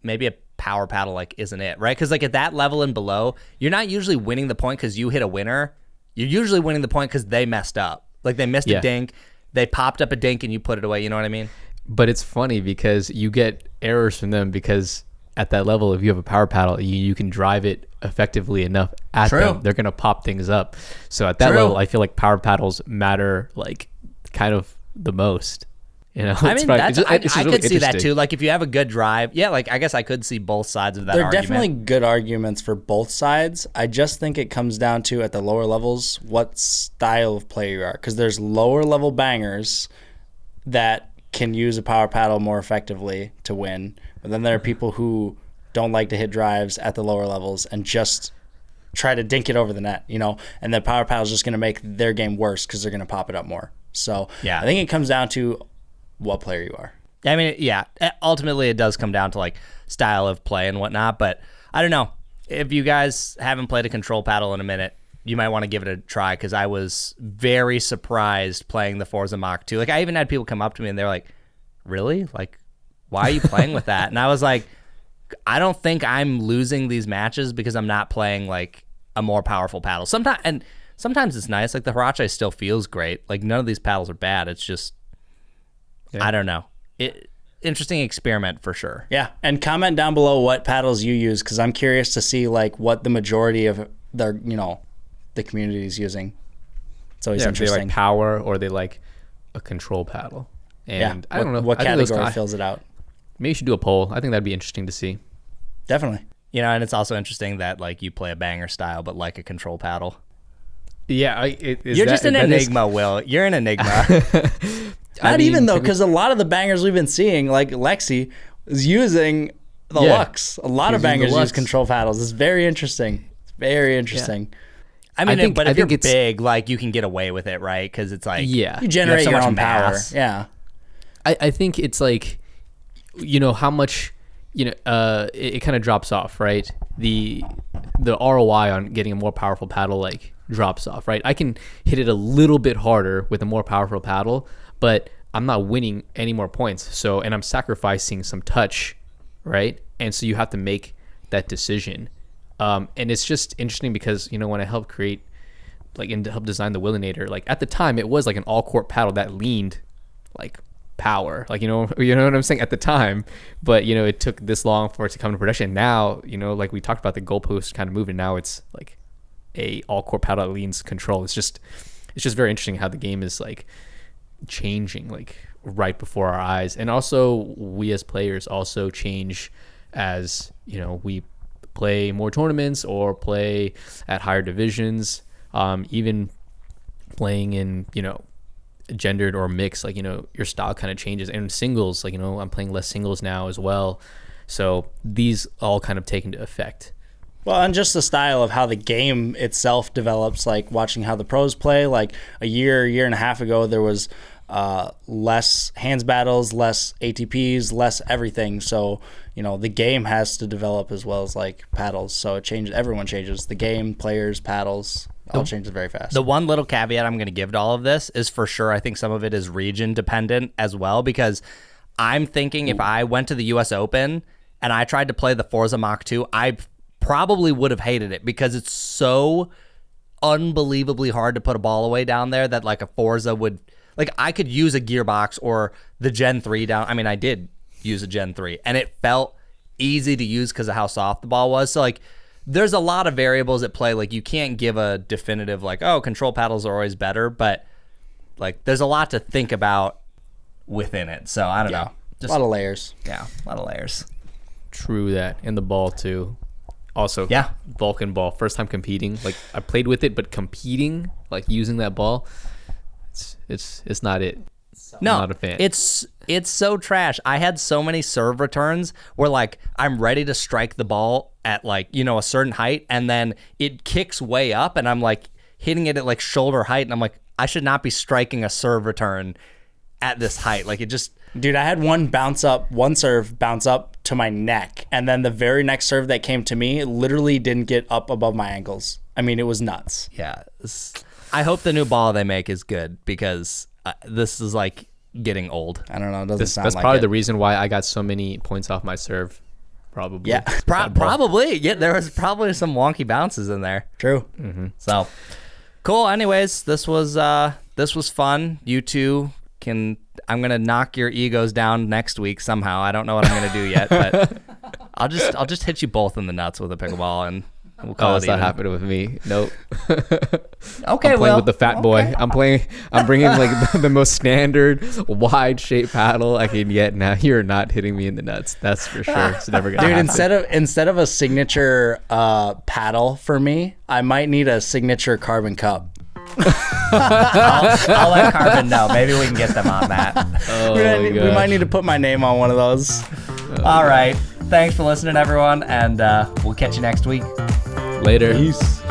maybe a power paddle like isn't it, right? Because like at that level and below, you're not usually winning the point because you hit a winner. You're usually winning the point because they messed up. Like they missed a dink, they popped up a dink and you put it away. You know what I mean? But it's funny because you get errors from them because at that level, if you have a power paddle, you can drive it effectively enough at them. They're going to pop things up. So at that level, I feel like power paddles matter like kind of the most. You know, I mean, I really could see that too. Like if you have a good drive, like I guess I could see both sides of that There are argument. definitely good arguments for both sides. I just think it comes down to at the lower levels what style of player you are, because there's lower level bangers that can use a power paddle more effectively to win, but then there are people who don't like to hit drives at the lower levels and just try to dink it over the net, you know, and the power paddle is just going to make their game worse because they're going to pop it up more. So I think it comes down to what player you are. I mean, ultimately it does come down to like style of play and whatnot, but I don't know. If you guys haven't played a control paddle in a minute, you might want to give it a try, because I was very surprised playing the Forza Mach 2. Like I even had people come up to me and they're like, really? Like, why are you playing with that? And I was like, I don't think I'm losing these matches because I'm not playing like a more powerful paddle. Sometimes it's nice. Like the Huarache still feels great. Like none of these paddles are bad. It's just, I don't know. Interesting experiment for sure. Yeah, and comment down below what paddles you use, because I'm curious to see like what the majority of their, you know, the community is using. It's always interesting. They like power or they like a control paddle. And I don't know what category fills it out. Maybe you should do a poll. I think that'd be interesting to see. Definitely. You know, and it's also interesting that like you play a banger style, but like a control paddle. Yeah, you're just an enigma, Will. You're an enigma. Not even though, because a lot of the bangers we've been seeing, like Lexi, is using the Lux. A lot of bangers use control paddles. It's very interesting. It's very interesting. Yeah. I mean, but if you're big, like you can get away with it, right? Because it's like you generate your own power. Yeah. I think it's like, you know, how much, you know, it kind of drops off, right? The ROI on getting a more powerful paddle like drops off, right? I can hit it a little bit harder with a more powerful paddle, but I'm not winning any more points. So, and I'm sacrificing some touch, right? And so you have to make that decision. And it's just interesting because, you know, when I helped create, like, and help design the Willinator, like at the time it was like an all court paddle that leaned like power, like, you know what I'm saying at the time, but you know, it took this long for it to come to production. Now, you know, like we talked about the goalpost kind of moving, now it's like a all court paddle that leans control. It's just very interesting how the game is like changing like right before our eyes. And also we as players also change as, you know, we play more tournaments or play at higher divisions, even playing in, you know, gendered or mixed, like, you know, your style kind of changes. And singles, like, you know, I'm playing less singles now as well, so these all kind of take into effect. Well, and just the style of how the game itself develops, like watching how the pros play. Like a year and a half ago, there was less hands battles, less ATPs, less everything. So, you know, the game has to develop as well as like paddles. So it changes. Everyone changes. The game, players, paddles, all changes very fast. The one little caveat I'm going to give to all of this is for sure, I think some of it is region dependent as well, because I'm thinking if I went to the US Open and I tried to play the Forza Mach 2, I probably would have hated it because it's so unbelievably hard to put a ball away down there that like a Forza would, like I could use a gearbox or the Gen 3 down. I mean, I did use a Gen 3. And it felt easy to use because of how soft the ball was. So, like, there's a lot of variables at play. Like, you can't give a definitive, like, oh, control paddles are always better. But, like, there's a lot to think about within it. So, I don't know. A lot of layers. Yeah, a lot of layers. True that. And the ball, too. Also, Yeah. Vulcan ball. First time competing. Like, I played with it, but competing, like, using that ball, it's not it. No, I'm not a fan. It's so trash. I had so many serve returns where, like, I'm ready to strike the ball at, like, you know, a certain height, and then it kicks way up, and I'm, like, hitting it at, like, shoulder height, and I'm like, I should not be striking a serve return at this height. Like, it just... Dude, I had one serve bounce up to my neck, and then the very next serve that came to me literally didn't get up above my ankles. I mean, it was nuts. Yeah. I hope the new ball they make is good, because this is, like, getting old. I don't know. It doesn't sound That's like probably it. the reason why I got so many points off my serve. Probably. Yeah. Probably. Yeah, there was probably some wonky bounces in there. True. So, cool. Anyways, this was fun. You two can... I'm gonna knock your egos down next week somehow. I don't know what I'm gonna do yet, but I'll just hit you both in the nuts with a pickleball, and we'll call Oh, it it's not even. happening with me. Nope. Okay, I'm playing with the fat boy. I'm bringing like the most standard wide shape paddle I can get. Now you're not hitting me in the nuts. That's for sure. It's never gonna Dude, happen. instead of a signature paddle for me, I might need a signature carbon cup. I'll let Carbon know. Maybe we can get them on that. Oh we my gosh. might need to put my name on one of those. All right. Thanks for listening, everyone, and we'll catch you next week. Later. Peace.